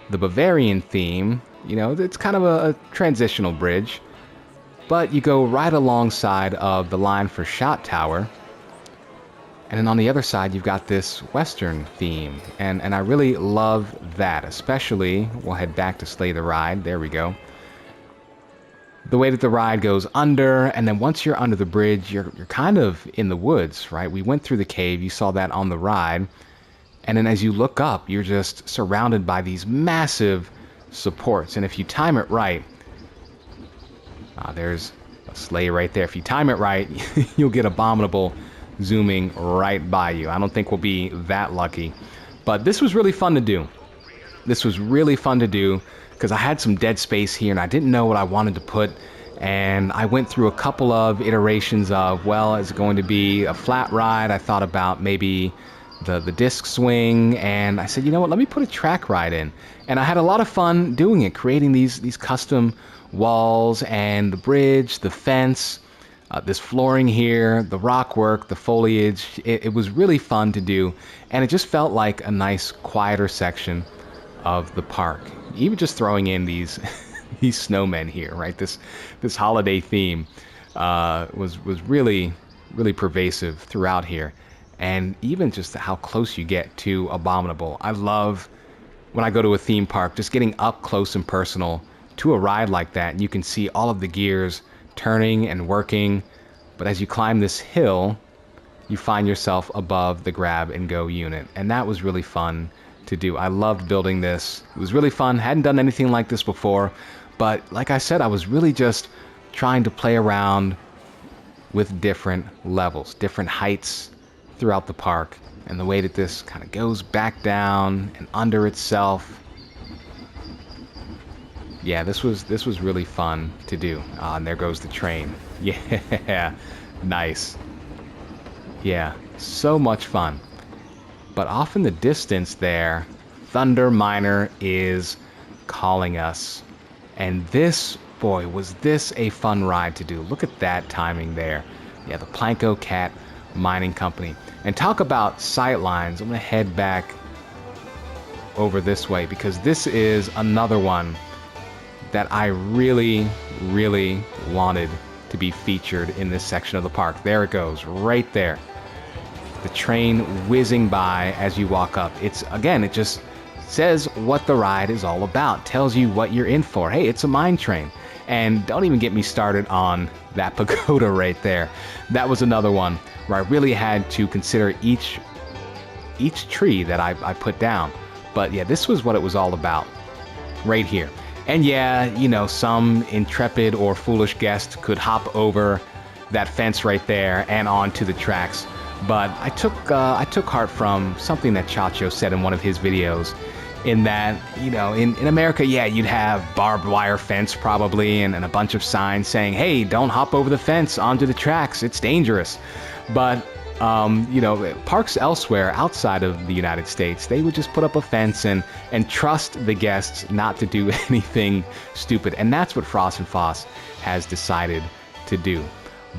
the Bavarian theme. You know, it's kind of a transitional bridge. But you go right alongside of the line for Shot Tower. And then on the other side, you've got this Western theme. And I really love that, especially, we'll head back to Slay the Ride. There we go. The way that the ride goes under, and then once you're under the bridge, you're kind of in the woods, right? We went through the cave, you saw that on the ride. And then as you look up, you're just surrounded by these massive supports. And if you time it right, there's a sleigh right there. If you time it right, you'll get Abominable zooming right by you. I don't think we'll be that lucky. But this was really fun to do. This was really fun to do because I had some dead space here and I didn't know what I wanted to put. And I went through a couple of iterations of, well, is it going to be a flat ride? I thought about maybe the disc swing, and I said, you know what, let me put a track ride in. And I had a lot of fun doing it, creating these custom walls and the bridge, the fence. This flooring here, the rock work, the foliage, it was really fun to do, and it just felt like a nice, quieter section of the park. Even just throwing in these these snowmen here, right? This holiday theme was really pervasive throughout here, and even just how close you get to Abominable. I love when I go to a theme park, just getting up close and personal to a ride like that, and you can see all of the gears turning and working. But as you climb this hill, you find yourself above the grab and go unit, and that was really fun to do. I loved building this. It was really fun. Hadn't done anything like this before, but like I said, I was really just trying to play around with different levels, different heights throughout the park, and the way that this kind of goes back down and under itself. Yeah, this was really fun to do. And there goes the train. Yeah, nice. Yeah, so much fun. But off in the distance there, Thunderminer is calling us. And this, boy, was this a fun ride to do. Look at that timing there. Yeah, the Plancocat Mining Company. And talk about sight lines. I'm going to head back over this way because this is another one that I really wanted to be featured in this section of the park. There it goes, right there. The train whizzing by as you walk up. It's, again, it just says what the ride is all about, tells you what you're in for. Hey, it's a mine train. And don't even get me started on that pagoda right there. That was another one where I really had to consider each tree that I put down. But yeah, this was what it was all about right here. And yeah, you know, some intrepid or foolish guest could hop over that fence right there and onto the tracks. But I took heart from something that Chacho said in one of his videos, in that, you know, in America, yeah, you'd have barbed wire fence probably and a bunch of signs saying, hey, don't hop over the fence onto the tracks, it's dangerous. But you know, parks elsewhere outside of the United States, they would just put up a fence and trust the guests not to do anything stupid. And that's what Frossenfoss has decided to do.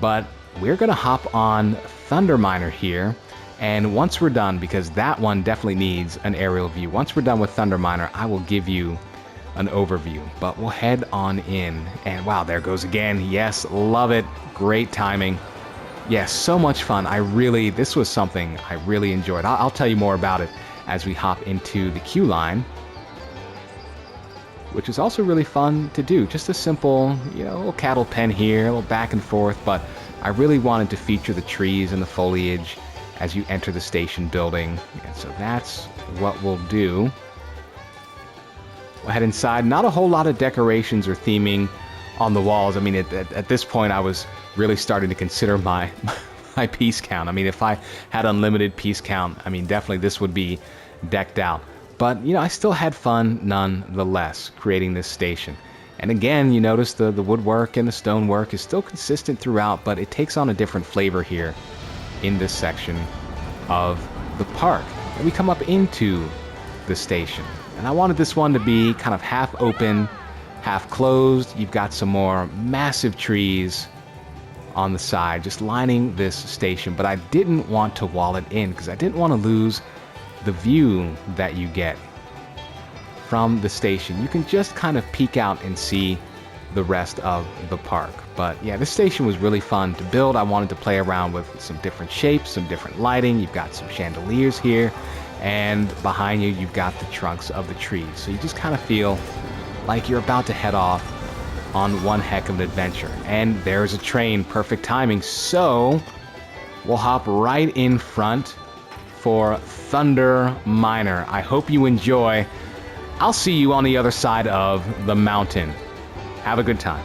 But we're going to hop on Thunderminer here. And once we're done, because that one definitely needs an aerial view, once we're done with Thunderminer, I will give you an overview. But we'll head on in. And wow, there goes again. Yes, love it. Great timing. Yes, so much fun. This was something I really enjoyed. I'll tell you more about it as we hop into the queue line, which is also really fun to do. Just a simple, you know, little cattle pen here, a little back and forth, but I really wanted to feature the trees and the foliage as you enter the station building. And so that's what we'll do. We'll head inside. Not a whole lot of decorations or theming on the walls. I mean, at this point, I was really starting to consider my piece count. I mean, if I had unlimited piece count, I mean, definitely this would be decked out. But, you know, I still had fun nonetheless creating this station. And again, you notice the woodwork and the stonework is still consistent throughout, but it takes on a different flavor here in this section of the park. And we come up into the station. And I wanted this one to be kind of half open, half closed. You've got some more massive trees on the side just lining this station, but I didn't want to wall it in because I didn't want to lose the view that you get from the station. You can just kind of peek out and see the rest of the park. But yeah, this station was really fun to build. I wanted to play around with some different shapes, some different lighting. You've got some chandeliers here, and behind you you've got the trunks of the trees, so you just kind of feel like you're about to head off on one heck of an adventure. And there's a train, perfect timing. So we'll hop right in front for Thunderminer. I hope you enjoy. I'll see you on the other side of the mountain. Have a good time.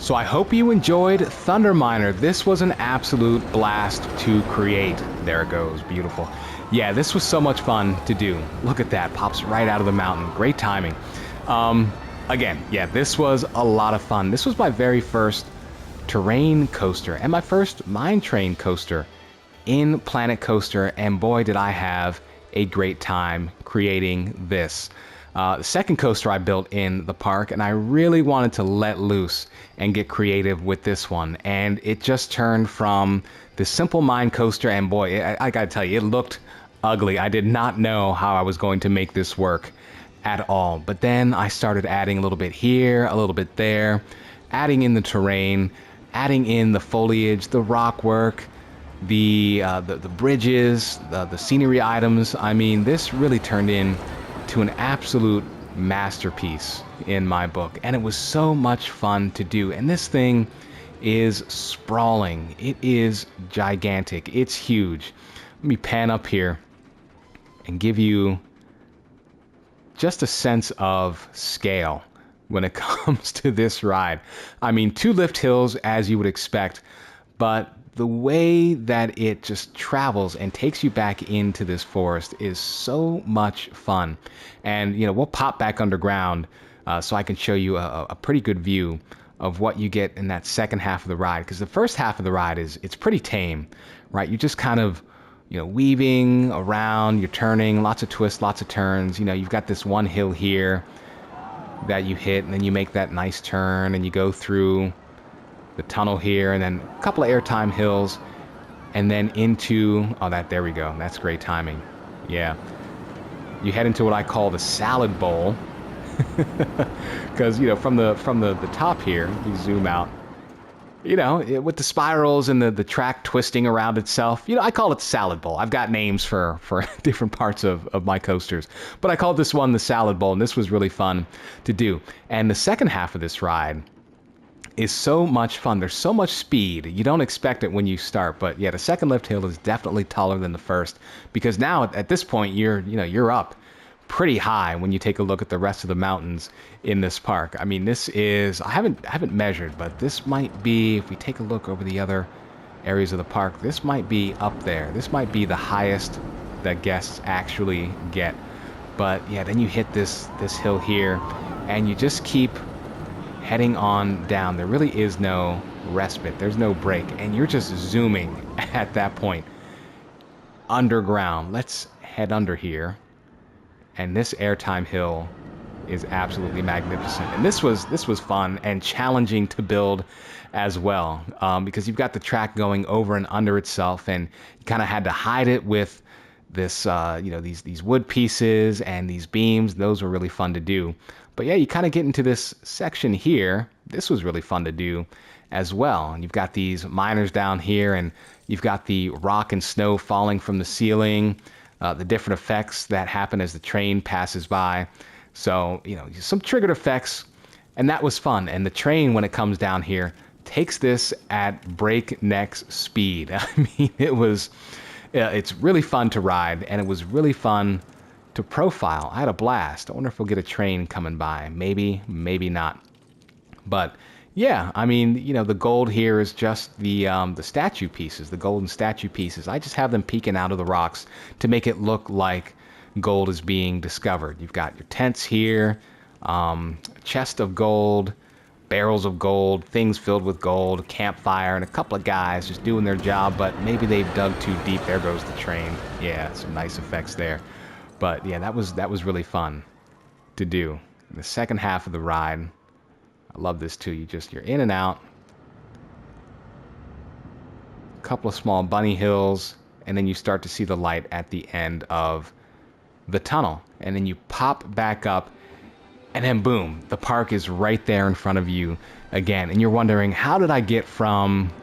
So I hope you enjoyed Thunderminer. This was an absolute blast to create. There it goes, beautiful. Yeah, this was so much fun to do. Look at that, pops right out of the mountain. Great timing. Again, yeah, this was a lot of fun. This was my very first terrain coaster and my first mine train coaster in Planet Coaster, and boy did I have a great time creating this. The second coaster I built in the park, and I really wanted to let loose and get creative with this one, and it just turned from the simple mine coaster, and boy, I gotta tell you, it looked ugly. I did not know how I was going to make this work at all, but then I started adding a little bit here, a little bit there, adding in the terrain, adding in the foliage, the rock work, the bridges, the scenery items. I mean, this really turned into an absolute masterpiece in my book, and it was so much fun to do. And this thing is sprawling. It is gigantic. It's huge. Let me pan up here and give you just a sense of scale when it comes to this ride. I mean, 2 lift hills as you would expect, but the way that it just travels and takes you back into this forest is so much fun. And, you know, we'll pop back underground so I can show you a pretty good view of what you get in that second half of the ride. Because the first half of the ride it's pretty tame, right? You just kind of, you know, weaving around, you're turning, lots of twists, lots of turns. You know, you've got this one hill here that you hit, and then you make that nice turn, and you go through the tunnel here, and then a couple of airtime hills, and then into, there we go, that's great timing. Yeah, you head into what I call the salad bowl, because, you know, from the top here, you zoom out, you know, with the spirals and the track twisting around itself, you know, I call it salad bowl. I've got names for different parts of my coasters, but I called this one the salad bowl, and this was really fun to do. And the second half of this ride is so much fun. There's so much speed. You don't expect it when you start, but yeah, the second lift hill is definitely taller than the first, because now at this point you're up pretty high when you take a look at the rest of the mountains in this park. I mean, this is, I haven't measured, but this might be, if we take a look over the other areas of the park, this might be up there. This might be the highest that guests actually get. But yeah, then you hit this hill here, and you just keep heading on down. There really is no respite. There's no break, and you're just zooming at that point underground. Let's head under here, and this airtime hill is absolutely magnificent. And this was fun and challenging to build as well, because you've got the track going over and under itself, and you kind of had to hide it with this these wood pieces and these beams. Those were really fun to do. But yeah, you kind of get into this section here. This was really fun to do as well. And you've got these miners down here, and you've got the rock and snow falling from the ceiling, the different effects that happen as the train passes by. So, you know, some triggered effects, and that was fun. And the train, when it comes down here, takes this at breakneck speed. I mean, it's really fun to ride, and it was really fun to profile. I had a blast. I wonder if we'll get a train coming by. Maybe, maybe not. But yeah, I mean, you know, the gold here is just the statue pieces, the golden statue pieces. I just have them peeking out of the rocks to make it look like gold is being discovered. You've got your tents here, chest of gold, barrels of gold, things filled with gold, a campfire, and a couple of guys just doing their job, but maybe they've dug too deep. There goes the train. Yeah, some nice effects there. But yeah, that was really fun to do. In the second half of the ride, I love this too. You're in and out. A couple of small bunny hills, and then you start to see the light at the end of the tunnel. And then you pop back up, and then boom, the park is right there in front of you again. And you're wondering, how did I get from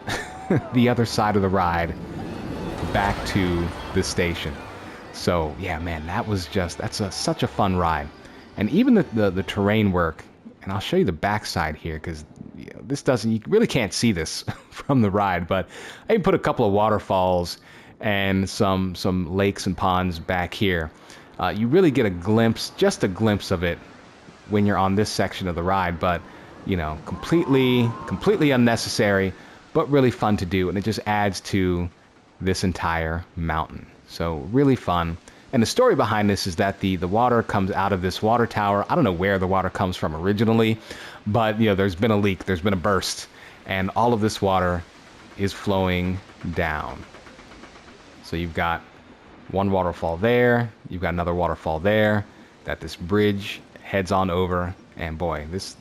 the other side of the ride back to the station? So yeah, man, that's such a fun ride. And even the terrain work, and I'll show you the backside here, because you really can't see this from the ride, but I even put a couple of waterfalls and some lakes and ponds back here. You really get just a glimpse of it when you're on this section of the ride, but you know, completely unnecessary, but really fun to do, and it just adds to this entire mountain. So really fun. And the story behind this is that the water comes out of this water tower. I don't know where the water comes from originally, but you know, there's been a leak, there's been a burst, and all of this water is flowing down. So you've got one waterfall there, you've got another waterfall there, that this bridge heads on over, and boy, this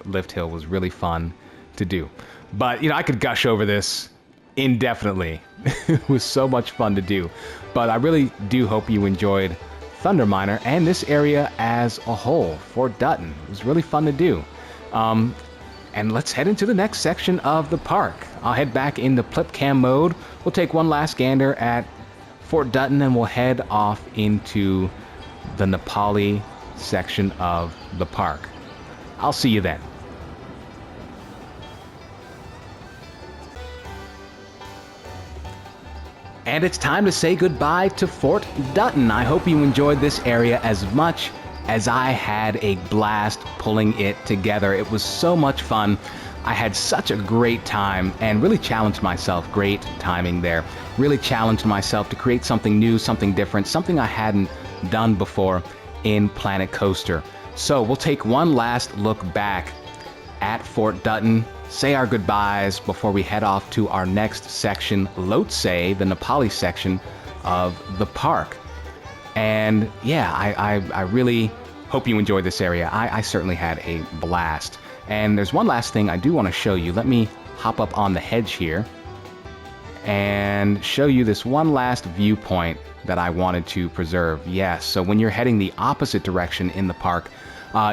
lift hill was really fun to do. But you know, I could gush over this indefinitely. It was so much fun to do. But I really do hope you enjoyed Thunderminer and this area as a whole. Fort Dutton. It was really fun to do. And let's head into the next section of the park. I'll head back into Plipcam mode. We'll take one last gander at Fort Dutton, and we'll head off into the Nepali section of the park. I'll see you then. And it's time to say goodbye to Fort Dutton. I hope you enjoyed this area as much as I had a blast pulling it together. It was so much fun. I had such a great time and really challenged myself. Great timing there. Really challenged myself to create something new, something different, something I hadn't done before in Planet Coaster. So we'll take one last look back at Fort Dutton, say our goodbyes before we head off to our next section, Lhotse, the Nepali section of the park. And yeah, I really hope you enjoyed this area. I certainly had a blast. And there's one last thing I do want to show you. Let me hop up on the hedge here and show you this one last viewpoint that I wanted to preserve. Yes, so when you're heading the opposite direction in the park,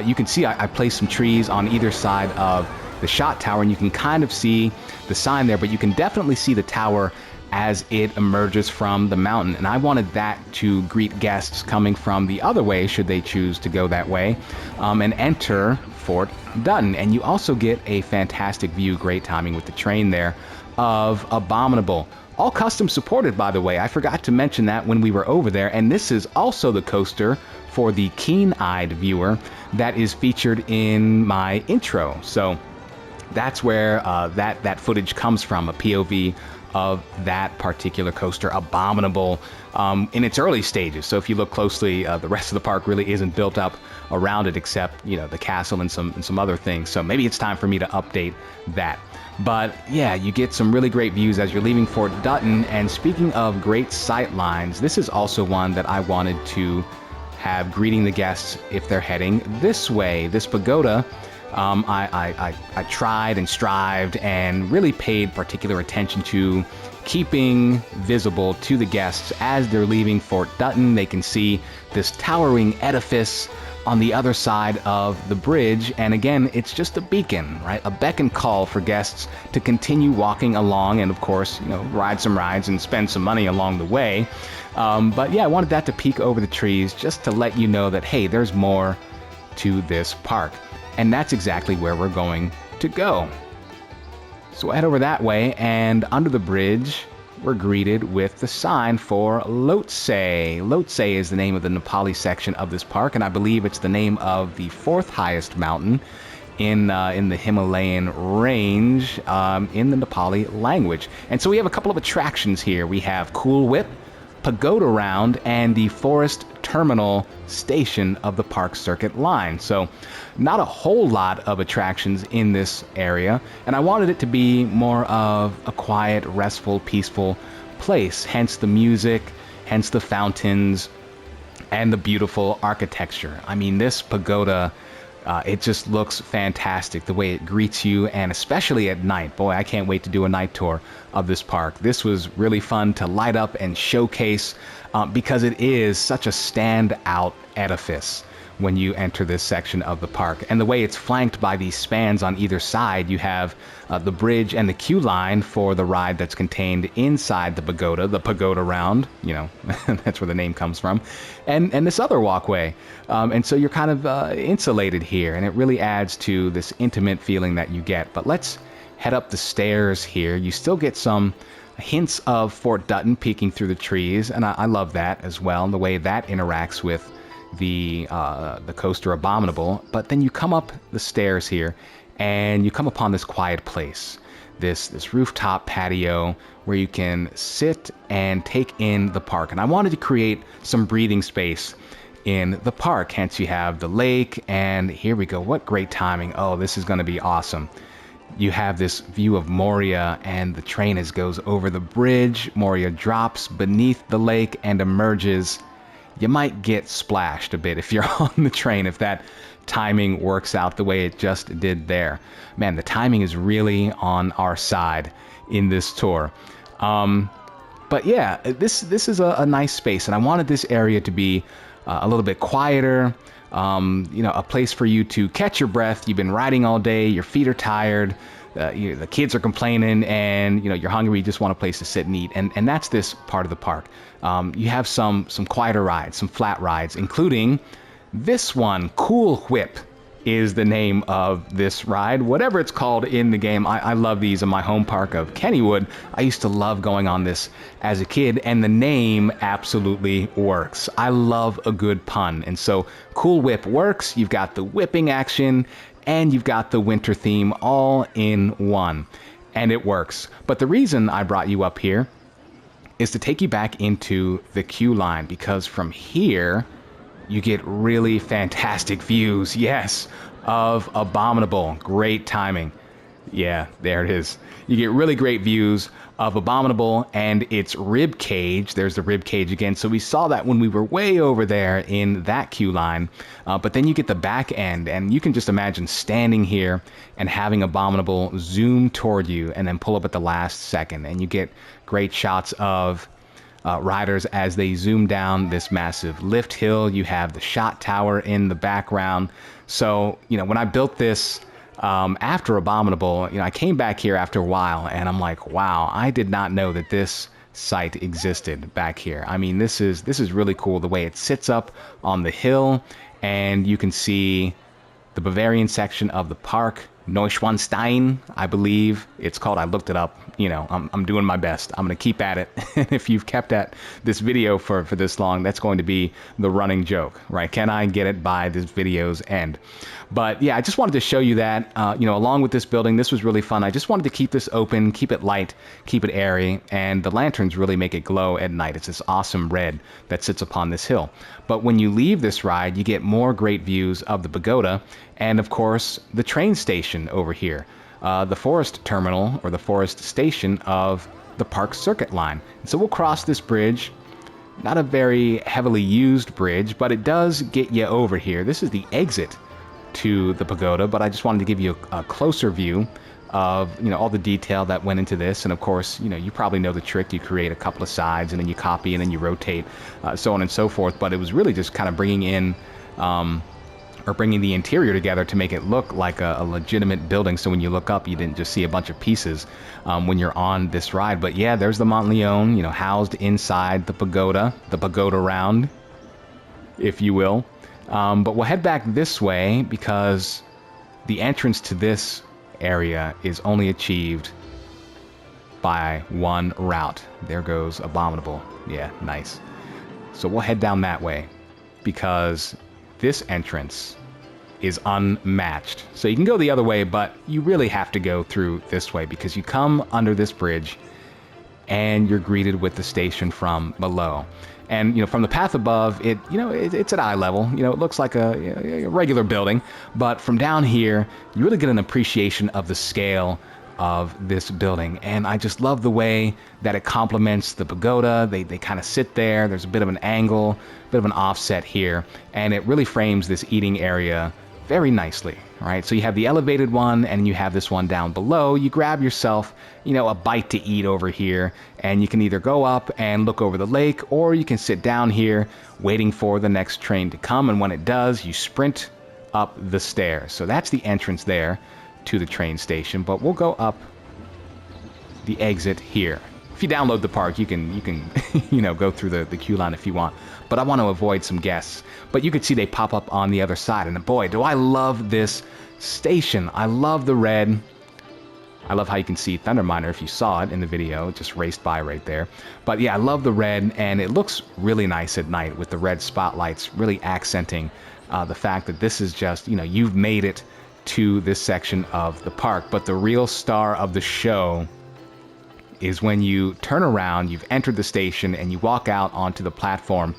you can see I placed some trees on either side of the shot tower, and you can kind of see the sign there, but you can definitely see the tower as it emerges from the mountain. And I wanted that to greet guests coming from the other way, should they choose to go that way, and enter Fort Dutton. And you also get a fantastic view, great timing with the train there, of Abominable. All custom supported, by the way. I forgot to mention that when we were over there. And this is also the coaster for the keen-eyed viewer that is featured in my intro. So that's where that footage comes from, a POV of that particular coaster, Abominable, in its early stages. So if you look closely, the rest of the park really isn't built up around it, except, you know, the castle and some other things. So maybe it's time for me to update that. But yeah, you get some really great views as you're leaving Fort Dutton. And speaking of great sight lines, this is also one that I wanted to have greeting the guests if they're heading this way. This pagoda, I tried and strived and really paid particular attention to keeping visible to the guests as they're leaving Fort Dutton. They can see this towering edifice on the other side of the bridge, and again, it's just a beacon, right? A beckon call for guests to continue walking along, and of course, you know, ride some rides and spend some money along the way. But yeah, I wanted that to peek over the trees just to let you know that, hey, there's more to this park. And that's exactly where we're going to go. So we'll head over that way, and under the bridge, we're greeted with the sign for Lhotse. Lhotse is the name of the Nepali section of this park, and I believe it's the name of the fourth highest mountain in the Himalayan range in the Nepali language. And so we have a couple of attractions here. We have Cool Whip, Pagoda Round, and the Forest Terminal station of the park circuit line. So not a whole lot of attractions in this area, and I wanted it to be more of a quiet, restful, peaceful place, hence the music, hence the fountains, and the beautiful architecture. I mean, this pagoda, it just looks fantastic, the way it greets you, and especially at night. Boy, I can't wait to do a night tour of this park. This was really fun to light up and showcase because it is such a standout edifice when you enter this section of the park. And the way it's flanked by these spans on either side, you have the bridge and the queue line for the ride that's contained inside the pagoda round, you know, that's where the name comes from, and this other walkway. And so you're kind of insulated here, and it really adds to this intimate feeling that you get. But let's head up the stairs here. You still get some hints of Fort Dutton peeking through the trees, and I love that as well, and the way that interacts with the coaster Abominable. But then you come up the stairs here, and you come upon this quiet place, this rooftop patio where you can sit and take in the park. And I wanted to create some breathing space in the park, hence you have the lake, and here we go. What great timing. Oh, this is going to be awesome. You have this view of Moria, and the train goes over the bridge. Moria drops beneath the lake and emerges. You might get splashed a bit if you're on the train, if that timing works out the way it just did there. Man, the timing is really on our side in this tour. But yeah, this is a nice space, and I wanted this area to be a little bit quieter, a place for you to catch your breath. You've been riding all day, your feet are tired, the kids are complaining, and you're hungry, you just want a place to sit and eat. And that's this part of the park. You have some quieter rides, some flat rides, including this one. Cool Whip is the name of this ride, whatever it's called in the game. I love these in my home park of Kennywood. I used to love going on this as a kid, and the name absolutely works. I love a good pun, and so Cool Whip works. You've got the whipping action, and you've got the winter theme all in one, and it works. But the reason I brought you up here is to take you back into the queue line, because from here you get really fantastic views, yes, of Abominable. Great timing. Yeah, there it is. You get really great views of Abominable and its rib cage. There's the rib cage again. So we saw that when we were way over there in that queue line. But then you get the back end, and you can just imagine standing here and having Abominable zoom toward you and then pull up at the last second. And you get great shots of riders as they zoom down this massive lift hill. You have the shot tower in the background. So, when I built this after Abominable, I came back here after a while, and I'm like, wow, I did not know that this site existed back here. I mean, this is really cool the way it sits up on the hill, and you can see the Bavarian section of the park. Neuschwanstein, I believe it's called. I looked it up. I'm doing my best. I'm going to keep at it. If you've kept at this video for this long, that's going to be the running joke, right? Can I get it by this video's end? But yeah, I just wanted to show you that, along with this building, this was really fun. I just wanted to keep this open, keep it light, keep it airy, and the lanterns really make it glow at night. It's this awesome red that sits upon this hill. But when you leave this ride, you get more great views of the pagoda and, of course, the train station over here, the forest terminal or the forest station of the park circuit line. And so we'll cross this bridge. Not a very heavily used bridge, but it does get you over here. This is the exit to the pagoda, but I just wanted to give you a closer view of all the detail that went into this. And of course, you probably know the trick. You create a couple of sides, and then you copy, and then you rotate, so on and so forth. But it was really just kind of bringing in or bringing the interior together to make it look like a legitimate building. So when you look up, you didn't just see a bunch of pieces when you're on this ride. But yeah, there's the Mont Leon, housed inside the pagoda round, if you will. But we'll head back this way because the entrance to this area is only achieved by one route. There goes Abominable. Yeah, nice. So we'll head down that way because this entrance is unmatched. So you can go the other way, but you really have to go through this way because you come under this bridge and you're greeted with the station from below. And from the path above, it's at eye level. It looks like a regular building, but from down here, you really get an appreciation of the scale of this building. And I just love the way that it complements the pagoda. They kind of sit there. There's a bit of an angle, a bit of an offset here, and it really frames this eating area very nicely, right? So you have the elevated one, and you have this one down below. You grab yourself, a bite to eat over here, and you can either go up and look over the lake, or you can sit down here waiting for the next train to come, and when it does, you sprint up the stairs. So that's the entrance there to the train station, but we'll go up the exit here. If you download the park, you can go through the queue line if you want. But I want to avoid some guests. But you can see they pop up on the other side. And boy, do I love this station. I love the red. I love how you can see Thunderminer, if you saw it in the video. It just raced by right there. But yeah, I love the red. And it looks really nice at night with the red spotlights really accenting the fact that this is just, you've made it to this section of the park. But the real star of the show is when you turn around, you've entered the station, and you walk out onto the platform,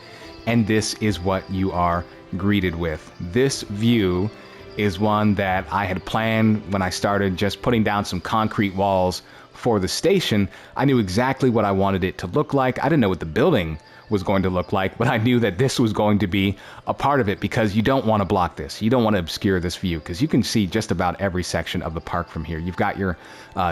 and this is what you are greeted with. This view is one that I had planned when I started just putting down some concrete walls for the station. I knew exactly what I wanted it to look like. I didn't know what the building was going to look like, but I knew that this was going to be a part of it, because you don't want to block this. You don't want to obscure this view, because you can see just about every section of the park from here. You've got your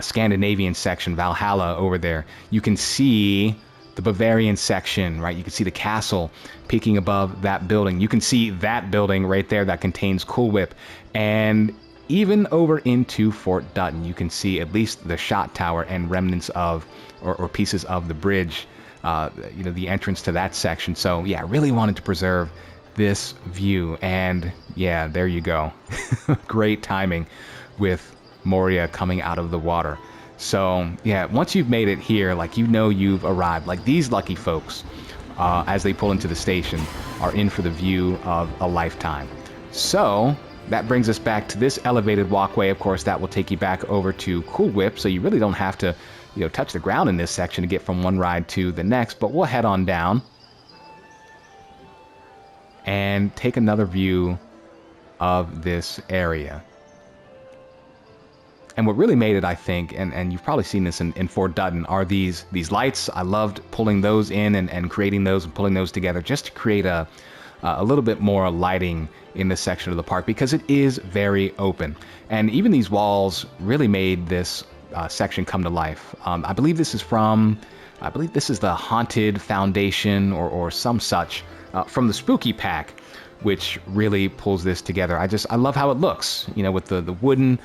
Scandinavian section, Valhalla, over there. You can see the Bavarian section, right? You can see the castle peeking above that building. You can see that building right there that contains Cool Whip. And even over into Fort Dutton, you can see at least the shot tower and remnants of, or pieces of the bridge, the entrance to that section. So yeah, I really wanted to preserve this view, and yeah, there you go. Great timing with Moria coming out of the water. So yeah, once you've made it here, like, you know you've arrived. Like, these lucky folks, as they pull into the station, are in for the view of a lifetime. So that brings us back to this elevated walkway. Of course, that will take you back over to Cool Whip, so you really don't have to touch the ground in this section to get from one ride to the next. But we'll head on down and take another view of this area. And what really made it, I think, and you've probably seen this in Fort Dutton, are these lights. I loved pulling those in and creating those and pulling those together just to create a little bit more lighting in this section of the park, because it is very open. And even these walls really made this section come to life. I believe this is the Haunted Foundation or some such from the Spooky Pack, which really pulls this together. I love how it looks, with the wooden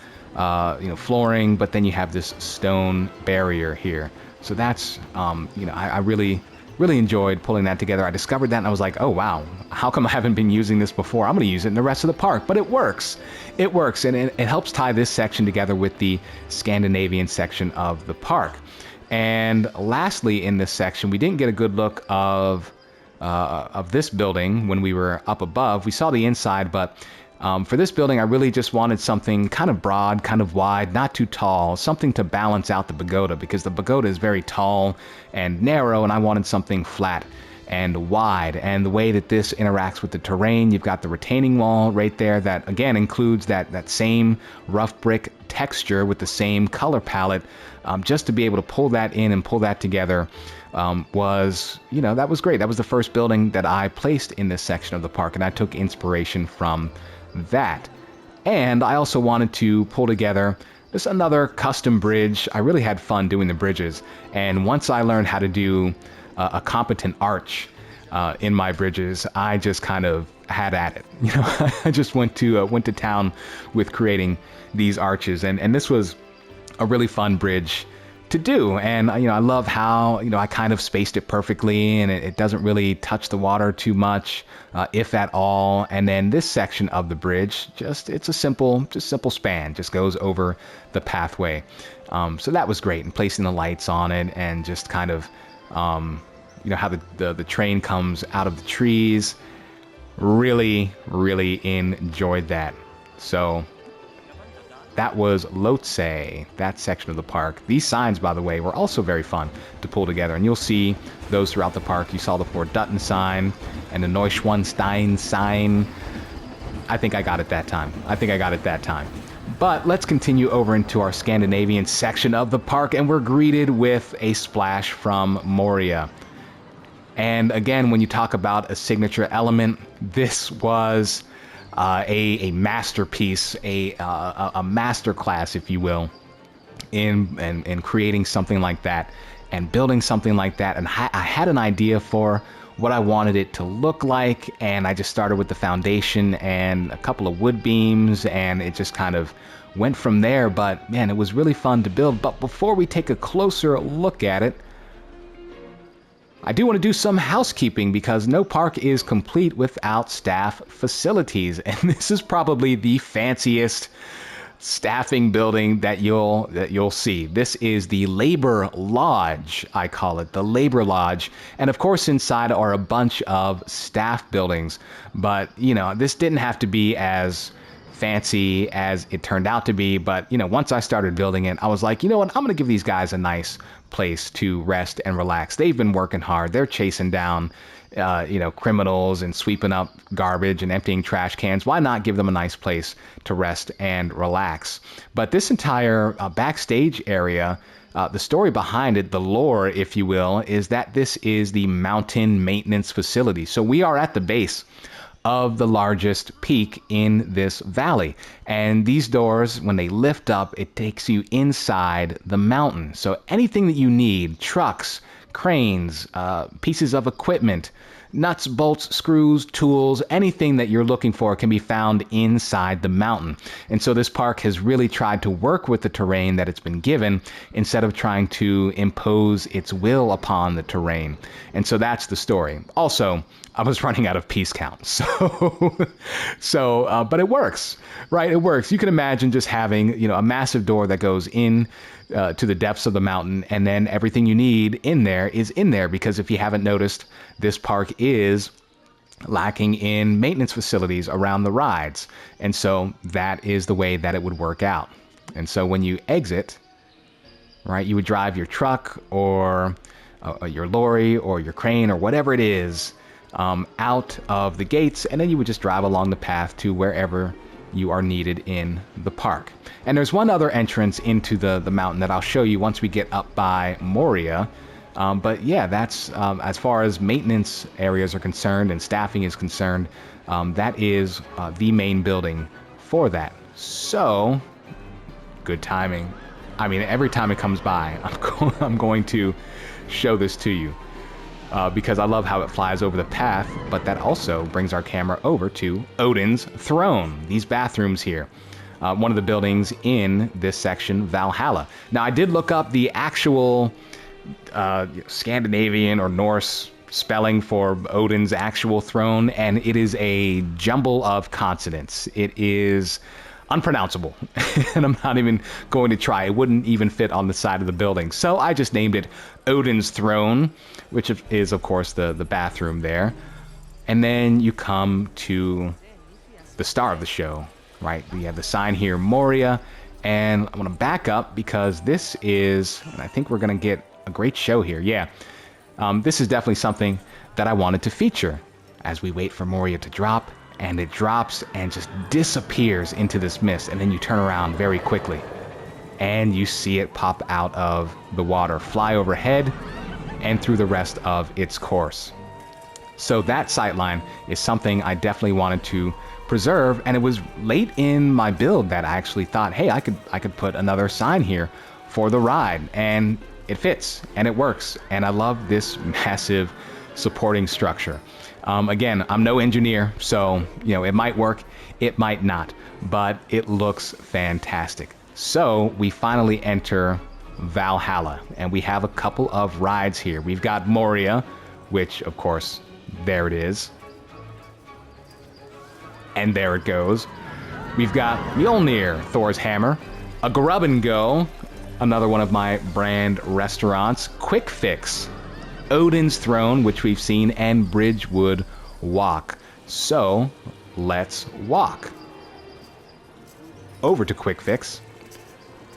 flooring, but then you have this stone barrier here. So that's I really enjoyed pulling that together. I discovered that and I was like, oh wow, how come I haven't been using this before? I'm going to use it in the rest of the park. But it works, and it helps tie this section together with the Scandinavian section of the park. And lastly, in this section, we didn't get a good look of this building when we were up above. We saw the inside, but for this building, I really just wanted something kind of broad, kind of wide, not too tall, something to balance out the pagoda, because the pagoda is very tall and narrow, and I wanted something flat and wide. And the way that this interacts with the terrain, you've got the retaining wall right there that, again, includes that same rough brick texture with the same color palette. Just to be able to pull that in and pull that together was great. That was the first building that I placed in this section of the park, and I took inspiration from that. And I also wanted to pull together just another custom bridge. I really had fun doing the bridges, and once I learned how to do a competent arch in my bridges, I just kind of had at it. I just went to town with creating these arches, and this was a really fun bridge to do. And I love how I kind of spaced it perfectly, and it doesn't really touch the water too much, if at all. And then this section of the bridge, it's a simple span, just goes over the pathway. So that was great, and placing the lights on it, and just kind of how the train comes out of the trees. Really enjoyed that. So that was Lhotse, that section of the park. These signs, by the way, were also very fun to pull together, and you'll see those throughout the park. You saw the Fort Dutton sign and the Neuschwanstein sign. I think I got it that time. But let's continue over into our Scandinavian section of the park, and we're greeted with a splash from Moria. And again, when you talk about a signature element, this was a masterpiece, a masterclass, if you will, in creating something like that and building something like that. And I had an idea for what I wanted it to look like, and I just started with the foundation and a couple of wood beams, and it just kind of went from there. But man, it was really fun to build. But before we take a closer look at it, I do want to do some housekeeping, because no park is complete without staff facilities, and this is probably the fanciest staffing building that you'll see. This is the Labor Lodge, I call it, the Labor Lodge. And of course inside are a bunch of staff buildings, but this didn't have to be as fancy as it turned out to be, but you know, once I started building it, I was like, you know what, I'm gonna give these guys a nice place to rest and relax. They've been working hard. They're chasing down you know, criminals and sweeping up garbage and emptying trash cans. Why not give them a nice place to rest and relax? But this entire backstage area, the story behind it, the lore, if you will, is that this is the mountain maintenance facility. So we are at the base of the largest peak in this valley. And these doors, when they lift up, it takes you inside the mountain. So anything that you need, trucks, cranes, pieces of equipment, nuts, bolts, screws, tools, anything that you're looking for can be found inside the mountain. And so this park has really tried to work with the terrain that it's been given instead of trying to impose its will upon the terrain. And so that's the story. Also, I was running out of piece count. But it works, right? It works. You can imagine just having, you know, a massive door that goes in to the depths of the mountain, and then everything you need in there is in there, because if you haven't noticed, this park is lacking in maintenance facilities around the rides. And so that is the way that it would work out. And so when you exit, right, you would drive your truck or your lorry or your crane or whatever it is out of the gates, and then you would just drive along the path to wherever you are needed in the park. And there's one other entrance into the mountain that I'll show you once we get up by Moria. But yeah, that's as far as maintenance areas are concerned and staffing is concerned, that is the main building for that. So, good timing. I mean, every time it comes by, I'm going to show this to you. Because I love how it flies over the path, but that also brings our camera over to Odin's throne, these bathrooms here. One of the buildings in this section, Valhalla. Now, I did look up the actual Scandinavian or Norse spelling for Odin's actual throne, and it is a jumble of consonants. It is unpronounceable, and I'm not even going to try. It wouldn't even fit on the side of the building. So I just named it Odin's Throne, which is, of course, the bathroom there. And then you come to the star of the show, right? We have the sign here, Moria, and I want to back up because this is, and I think we're going to get a great show here. Yeah, this is definitely something that I wanted to feature as we wait for Moria to drop. And it drops and just disappears into this mist, and then you turn around very quickly and you see it pop out of the water, fly overhead and through the rest of its course. So that sightline is something I definitely wanted to preserve, and it was late in my build that I actually thought, hey, I could put another sign here for the ride, and it fits and it works, and I love this massive supporting structure. Again, I'm no engineer, so, you know, it might work, it might not, but it looks fantastic. So we finally enter Valhalla, and we have a couple of rides here. We've got Moria, which, of course, there it is. And there it goes. We've got Mjolnir, Thor's hammer, a Grub and Go, another one of my brand restaurants, Quick Fix, Odin's Throne, which we've seen, and Bridgewood Walk. So, let's walk over to Quick Fix.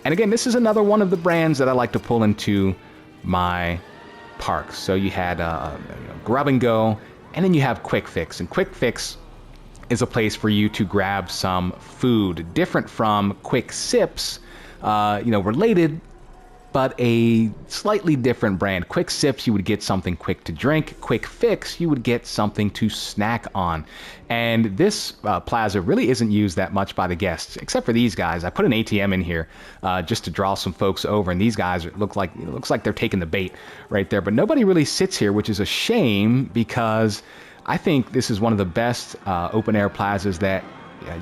And again, this is another one of the brands that I like to pull into my parks. So you had Grub and Go, and then you have Quick Fix. And Quick Fix is a place for you to grab some food, different from Quick Sips, related, but a slightly different brand. Quick Sips, you would get something quick to drink. Quick Fix, you would get something to snack on. And this plaza really isn't used that much by the guests, except for these guys. I put an ATM in here just to draw some folks over, and these guys looks like they're taking the bait right there. But nobody really sits here, which is a shame, because I think this is one of the best open air plazas that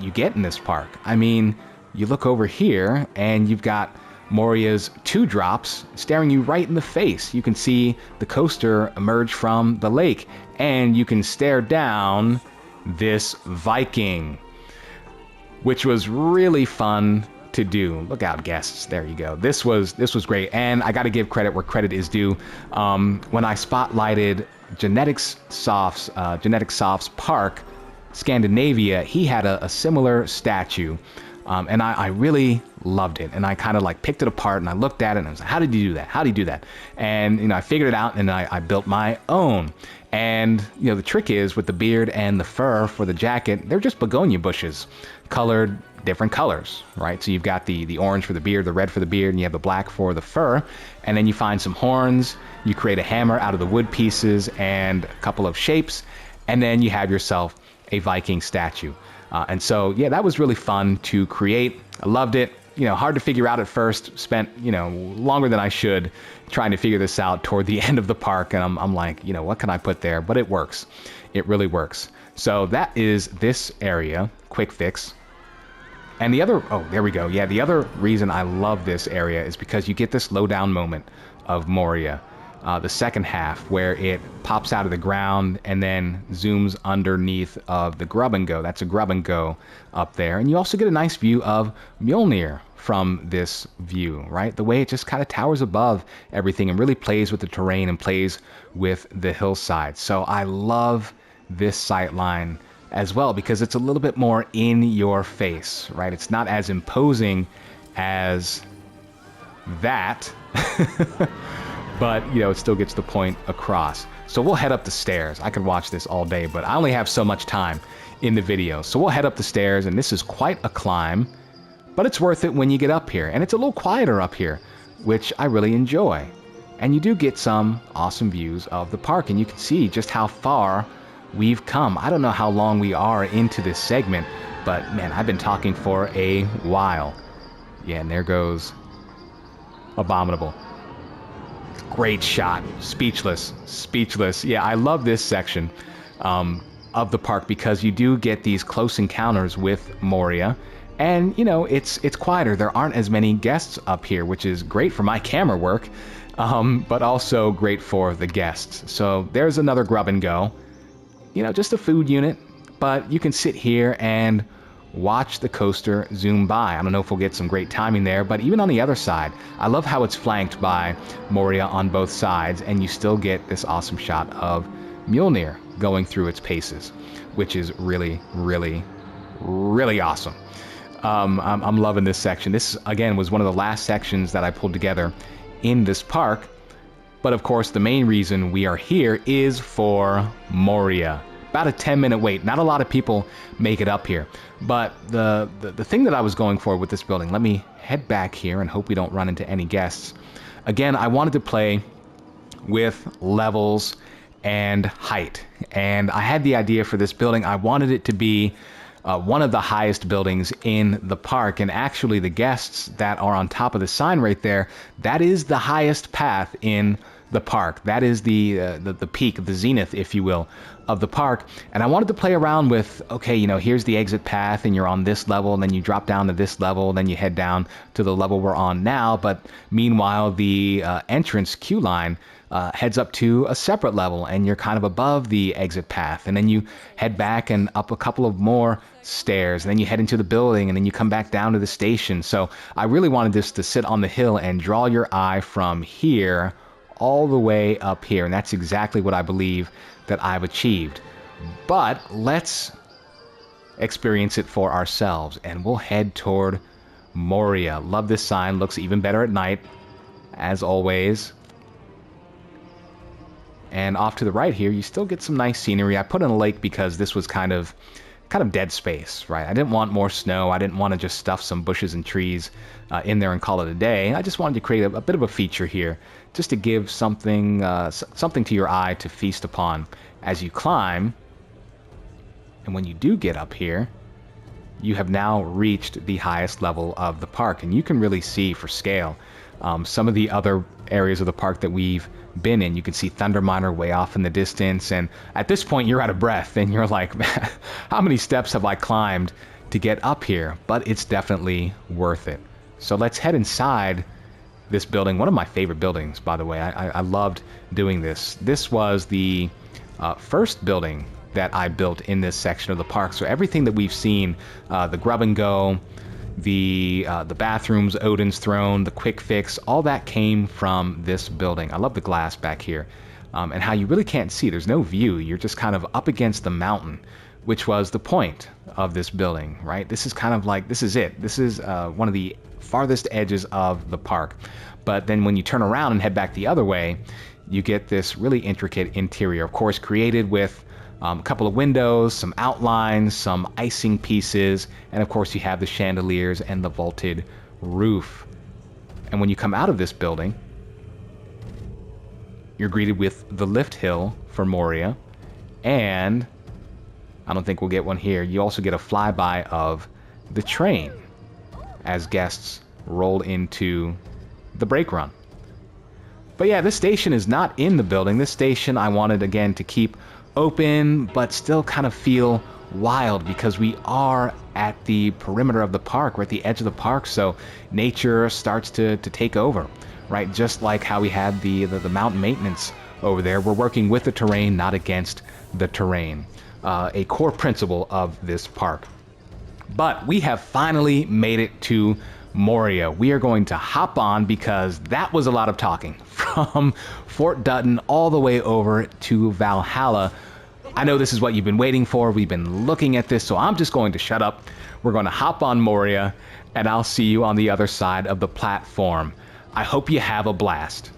you get in this park. I mean, you look over here and you've got Moria's 2 drops staring you right in the face. You can see the coaster emerge from the lake, and you can stare down this Viking, which was really fun to do. Look out, guests. There you go. This was great, and I got to give credit where credit is due. When I spotlighted Genetic Soft's park, Scandinavia, he had a similar statue. And I really loved it. And I kind of like picked it apart and I looked at it and I was like, how did you do that? How do you do that? And, you know, I figured it out and I built my own. And, you know, the trick is with the beard and the fur for the jacket, they're just begonia bushes colored different colors, right? So you've got the orange for the beard, the red for the beard, and you have the black for the fur. And then you find some horns, you create a hammer out of the wood pieces and a couple of shapes. And then you have yourself a Viking statue. And so, yeah, that was really fun to create. I loved it. You know, hard to figure out at first. Spent, you know, longer than I should trying to figure this out toward the end of the park. And I'm like, you know, what can I put there? But it works. It really works. So that is this area, quick fix. And the other, oh, there we go. Yeah, the other reason I love this area is because you get this low down moment of Moria. The second half where it pops out of the ground and then zooms underneath of the grub and go. That's a grub and go up there. And you also get a nice view of Mjolnir from this view, right? The way it just kind of towers above everything and really plays with the terrain and plays with the hillside. So I love this sight line as well because it's a little bit more in your face, right? It's not as imposing as that. But, you know, it still gets the point across. So we'll head up the stairs. I could watch this all day, but I only have so much time in the video. So we'll head up the stairs, and this is quite a climb, but it's worth it when you get up here. And it's a little quieter up here, which I really enjoy. And you do get some awesome views of the park, and you can see just how far we've come. I don't know how long we are into this segment, but, man, I've been talking for a while. Yeah, and there goes Abominable. Great shot. Speechless. Speechless. Yeah, I love this section of the park because you do get these close encounters with Moria. And, you know, it's quieter. There aren't as many guests up here, which is great for my camera work, but also great for the guests. So there's another grub and go. You know, just a food unit, but you can sit here and watch the coaster zoom by. I don't know if we'll get some great timing there, but even on the other side, I love how it's flanked by Moria on both sides, and you still get this awesome shot of Mjolnir going through its paces, which is really, really, really awesome. I'm loving this section. This, again, was one of the last sections that I pulled together in this park, but of course, the main reason we are here is for Moria. About a 10-minute wait. Not a lot of people make it up here. But the thing that I was going for with this building, let me head back here and hope we don't run into any guests. Again, I wanted to play with levels and height. And I had the idea for this building. I wanted it to be one of the highest buildings in the park. And actually, the guests that are on top of the sign right there, that is the highest path in the park. That is the peak, the zenith, if you will, of the park. And I wanted to play around with, okay, you know, here's the exit path and you're on this level, and then you drop down to this level, then you head down to the level we're on now. But meanwhile, the entrance queue line heads up to a separate level, and you're kind of above the exit path. And then you head back and up a couple of more stairs, and then you head into the building, and then you come back down to the station. So I really wanted this to sit on the hill and draw your eye from here all the way up here, and that's exactly what I believe that I've achieved. But let's experience it for ourselves, and we'll head toward Moria. Love this sign. Looks even better at night, as always. And off to the right here, you still get some nice scenery. I put in a lake because this was kind of dead space, right? I didn't want more snow. I didn't want to just stuff some bushes and trees in there and call it a day. I just wanted to create a bit of a feature here, just to give something to your eye to feast upon as you climb. And when you do get up here, you have now reached the highest level of the park, and you can really see for scale some of the other areas of the park that we've been in. You can see Thunderminer way off in the distance, and at this point you're out of breath and you're like, man, how many steps have I climbed to get up here? But it's definitely worth it. So let's head inside this building. One of my favorite buildings, by the way. I loved doing this. This was the first building that I built in this section of the park. So everything that we've seen, the grub and go, the bathrooms, Odin's throne, the quick fix, all that came from this building. I love the glass back here, and how you really can't see. There's no view. You're just kind of up against the mountain, which was the point of this building, right? This is kind of like, this is it. This is one of the farthest edges of the park. But then when you turn around and head back the other way, you get this really intricate interior, of course, created with a couple of windows, some outlines, some icing pieces, and of course you have the chandeliers and the vaulted roof. And when you come out of this building, you're greeted with the lift hill for Moria, and I don't think we'll get one here. You also get a flyby of the train as guests roll into the brake run. But yeah, this station is not in the building. This station I wanted, again, to keep open, but still kind of feel wild because we are at the perimeter of the park. We're at the edge of the park, so nature starts to take over, right? Just like how we had the mountain maintenance over there. We're working with the terrain, not against the terrain. A core principle of this park. But we have finally made it to Moria. We are going to hop on because that was a lot of talking from Fort Dutton all the way over to Valhalla. I know this is what you've been waiting for. We've been looking at this, so I'm just going to shut up. We're going to hop on Moria, and I'll see you on the other side of the platform. I hope you have a blast.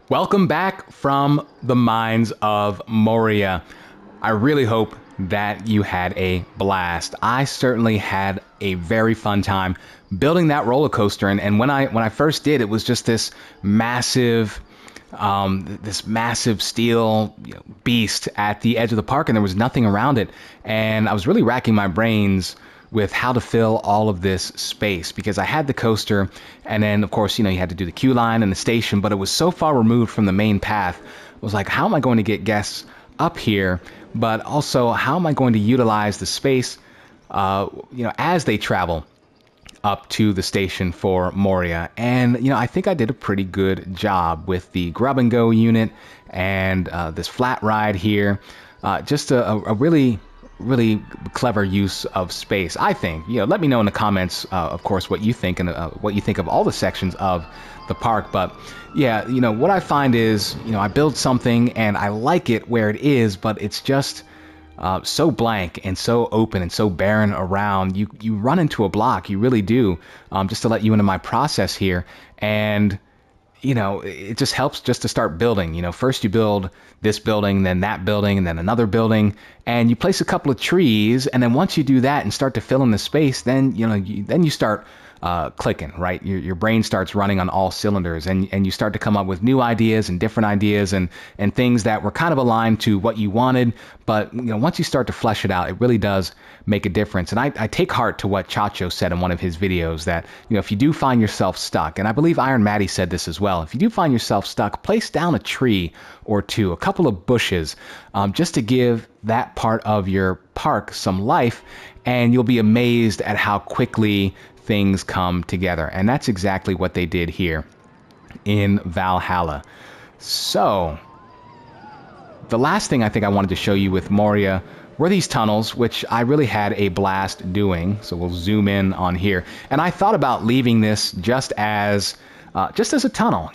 Welcome back from the mines of Moria. I really hope that you had a blast. I certainly had a very fun time building that roller coaster, and when I first did, it was just this massive steel beast at the edge of the park, and there was nothing around it. And I was really racking my brains with how to fill all of this space, because I had the coaster, and then of course you had to do the queue line and the station, but it was so far removed from the main path. I was like, how am I going to get guests up here, but also how am I going to utilize the space as they travel up to the station for Moria? And I think I did a pretty good job with the grub and go unit and this flat ride here. Just a really clever use of space, I think. Let me know in the comments, of course, what you think, and what you think of all the sections of the park. But yeah, what I find is, I build something and I like it where it is, but it's just so blank and so open and so barren around. You run into a block, you really do. Just to let you into my process here, and it just helps just to start building. First you build this building, then that building, and then another building, and you place a couple of trees, and then once you do that and start to fill in the space, then you start clicking, right? Your brain starts running on all cylinders, and you start to come up with new ideas and different ideas and things that were kind of aligned to what you wanted. But once you start to flesh it out, it really does make a difference. And I take heart to what Chacho said in one of his videos, that if you do find yourself stuck, and I believe Iron Matty said this as well, if you do find yourself stuck, place down a tree or two, a couple of bushes, just to give that part of your park some life, and you'll be amazed at how quickly things come together. And that's exactly what they did here in Valhalla. So the last thing I think I wanted to show you with Moria were these tunnels, which I really had a blast doing. So we'll zoom in on here. And I thought about leaving this just as just as a tunnel,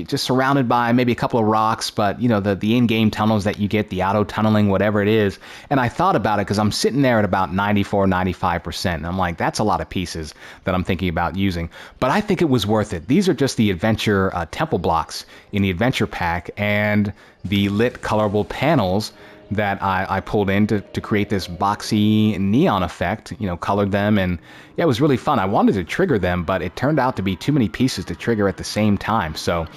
just surrounded by maybe a couple of rocks, but the in-game tunnels that you get, the auto tunneling, whatever it is. And I thought about it because I'm sitting there at about 94, 95%. And I'm like, that's a lot of pieces that I'm thinking about using. But I think it was worth it. These are just the adventure temple blocks in the adventure pack and the lit colorable panels that I pulled in to create this boxy neon effect, colored them, and yeah, it was really fun. I wanted to trigger them, but it turned out to be too many pieces to trigger at the same time, so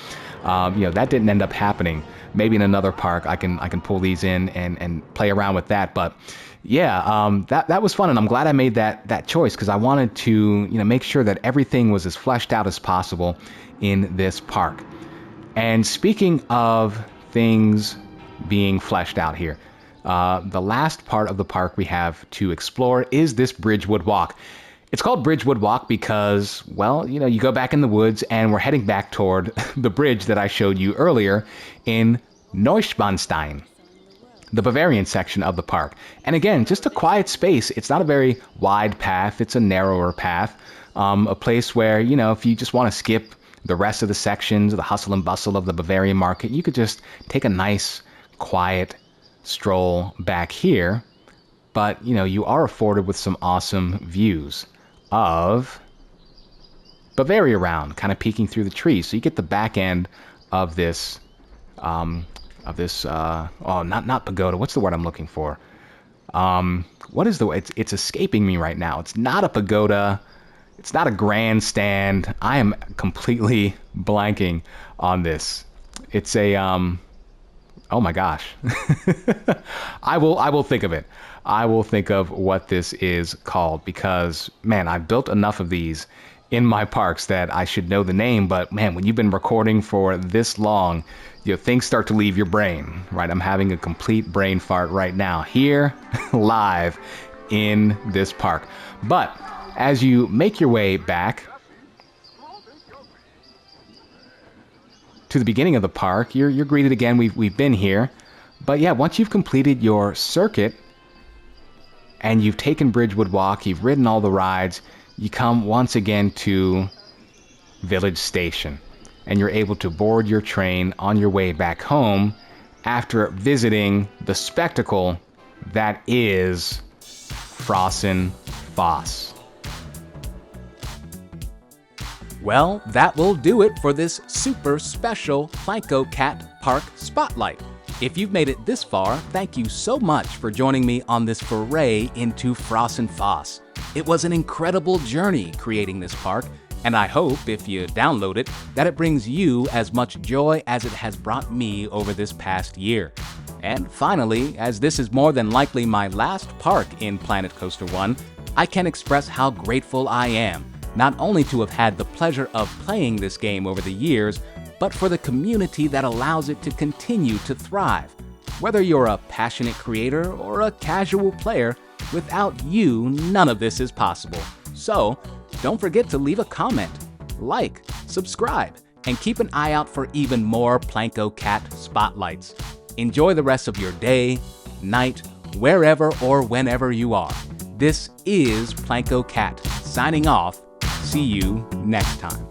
that didn't end up happening. Maybe in another park I can pull these in and play around with that, but yeah, that was fun, and I'm glad I made that choice because I wanted to make sure that everything was as fleshed out as possible in this park. And speaking of things being fleshed out here, the last part of the park we have to explore is this Bridgewood Walk. It's called Bridgewood Walk because, well, you go back in the woods and we're heading back toward the bridge that I showed you earlier in Neuschwanstein, the Bavarian section of the park. And again, just a quiet space. It's not a very wide path. It's a narrower path, a place where, if you just want to skip the rest of the sections, the hustle and bustle of the Bavarian market, you could just take a nice quiet stroll back here, but you are afforded with some awesome views of Bavaria around, kind of peeking through the trees. So you get the back end of this not pagoda. What's the word I'm looking for? What is it's escaping me right now. It's not a pagoda. It's not a grandstand. I am completely blanking on this. It's a oh my gosh. I will think of it. I will think of what this is called because, man, I've built enough of these in my parks that I should know the name. But, man, when you've been recording for this long, things start to leave your brain, right? I'm having a complete brain fart right now here live in this park. But as you make your way back to the beginning of the park, you're greeted again. We've been here, but yeah, once you've completed your circuit and you've taken Bridgewood Walk, you've ridden all the rides, you come once again to Village Station, and you're able to board your train on your way back home after visiting the spectacle that is Frossenfoss. Well, that will do it for this super special Plancocat Park Spotlight. If you've made it this far, thank you so much for joining me on this foray into Frossenfoss. It was an incredible journey creating this park, and I hope, if you download it, that it brings you as much joy as it has brought me over this past year. And finally, as this is more than likely my last park in Planet Coaster 1, I can express how grateful I am not only to have had the pleasure of playing this game over the years, but for the community that allows it to continue to thrive. Whether you're a passionate creator or a casual player, without you, none of this is possible. So, don't forget to leave a comment, like, subscribe, and keep an eye out for even more Plancocat spotlights. Enjoy the rest of your day, night, wherever or whenever you are. This is Plancocat, signing off. See you next time.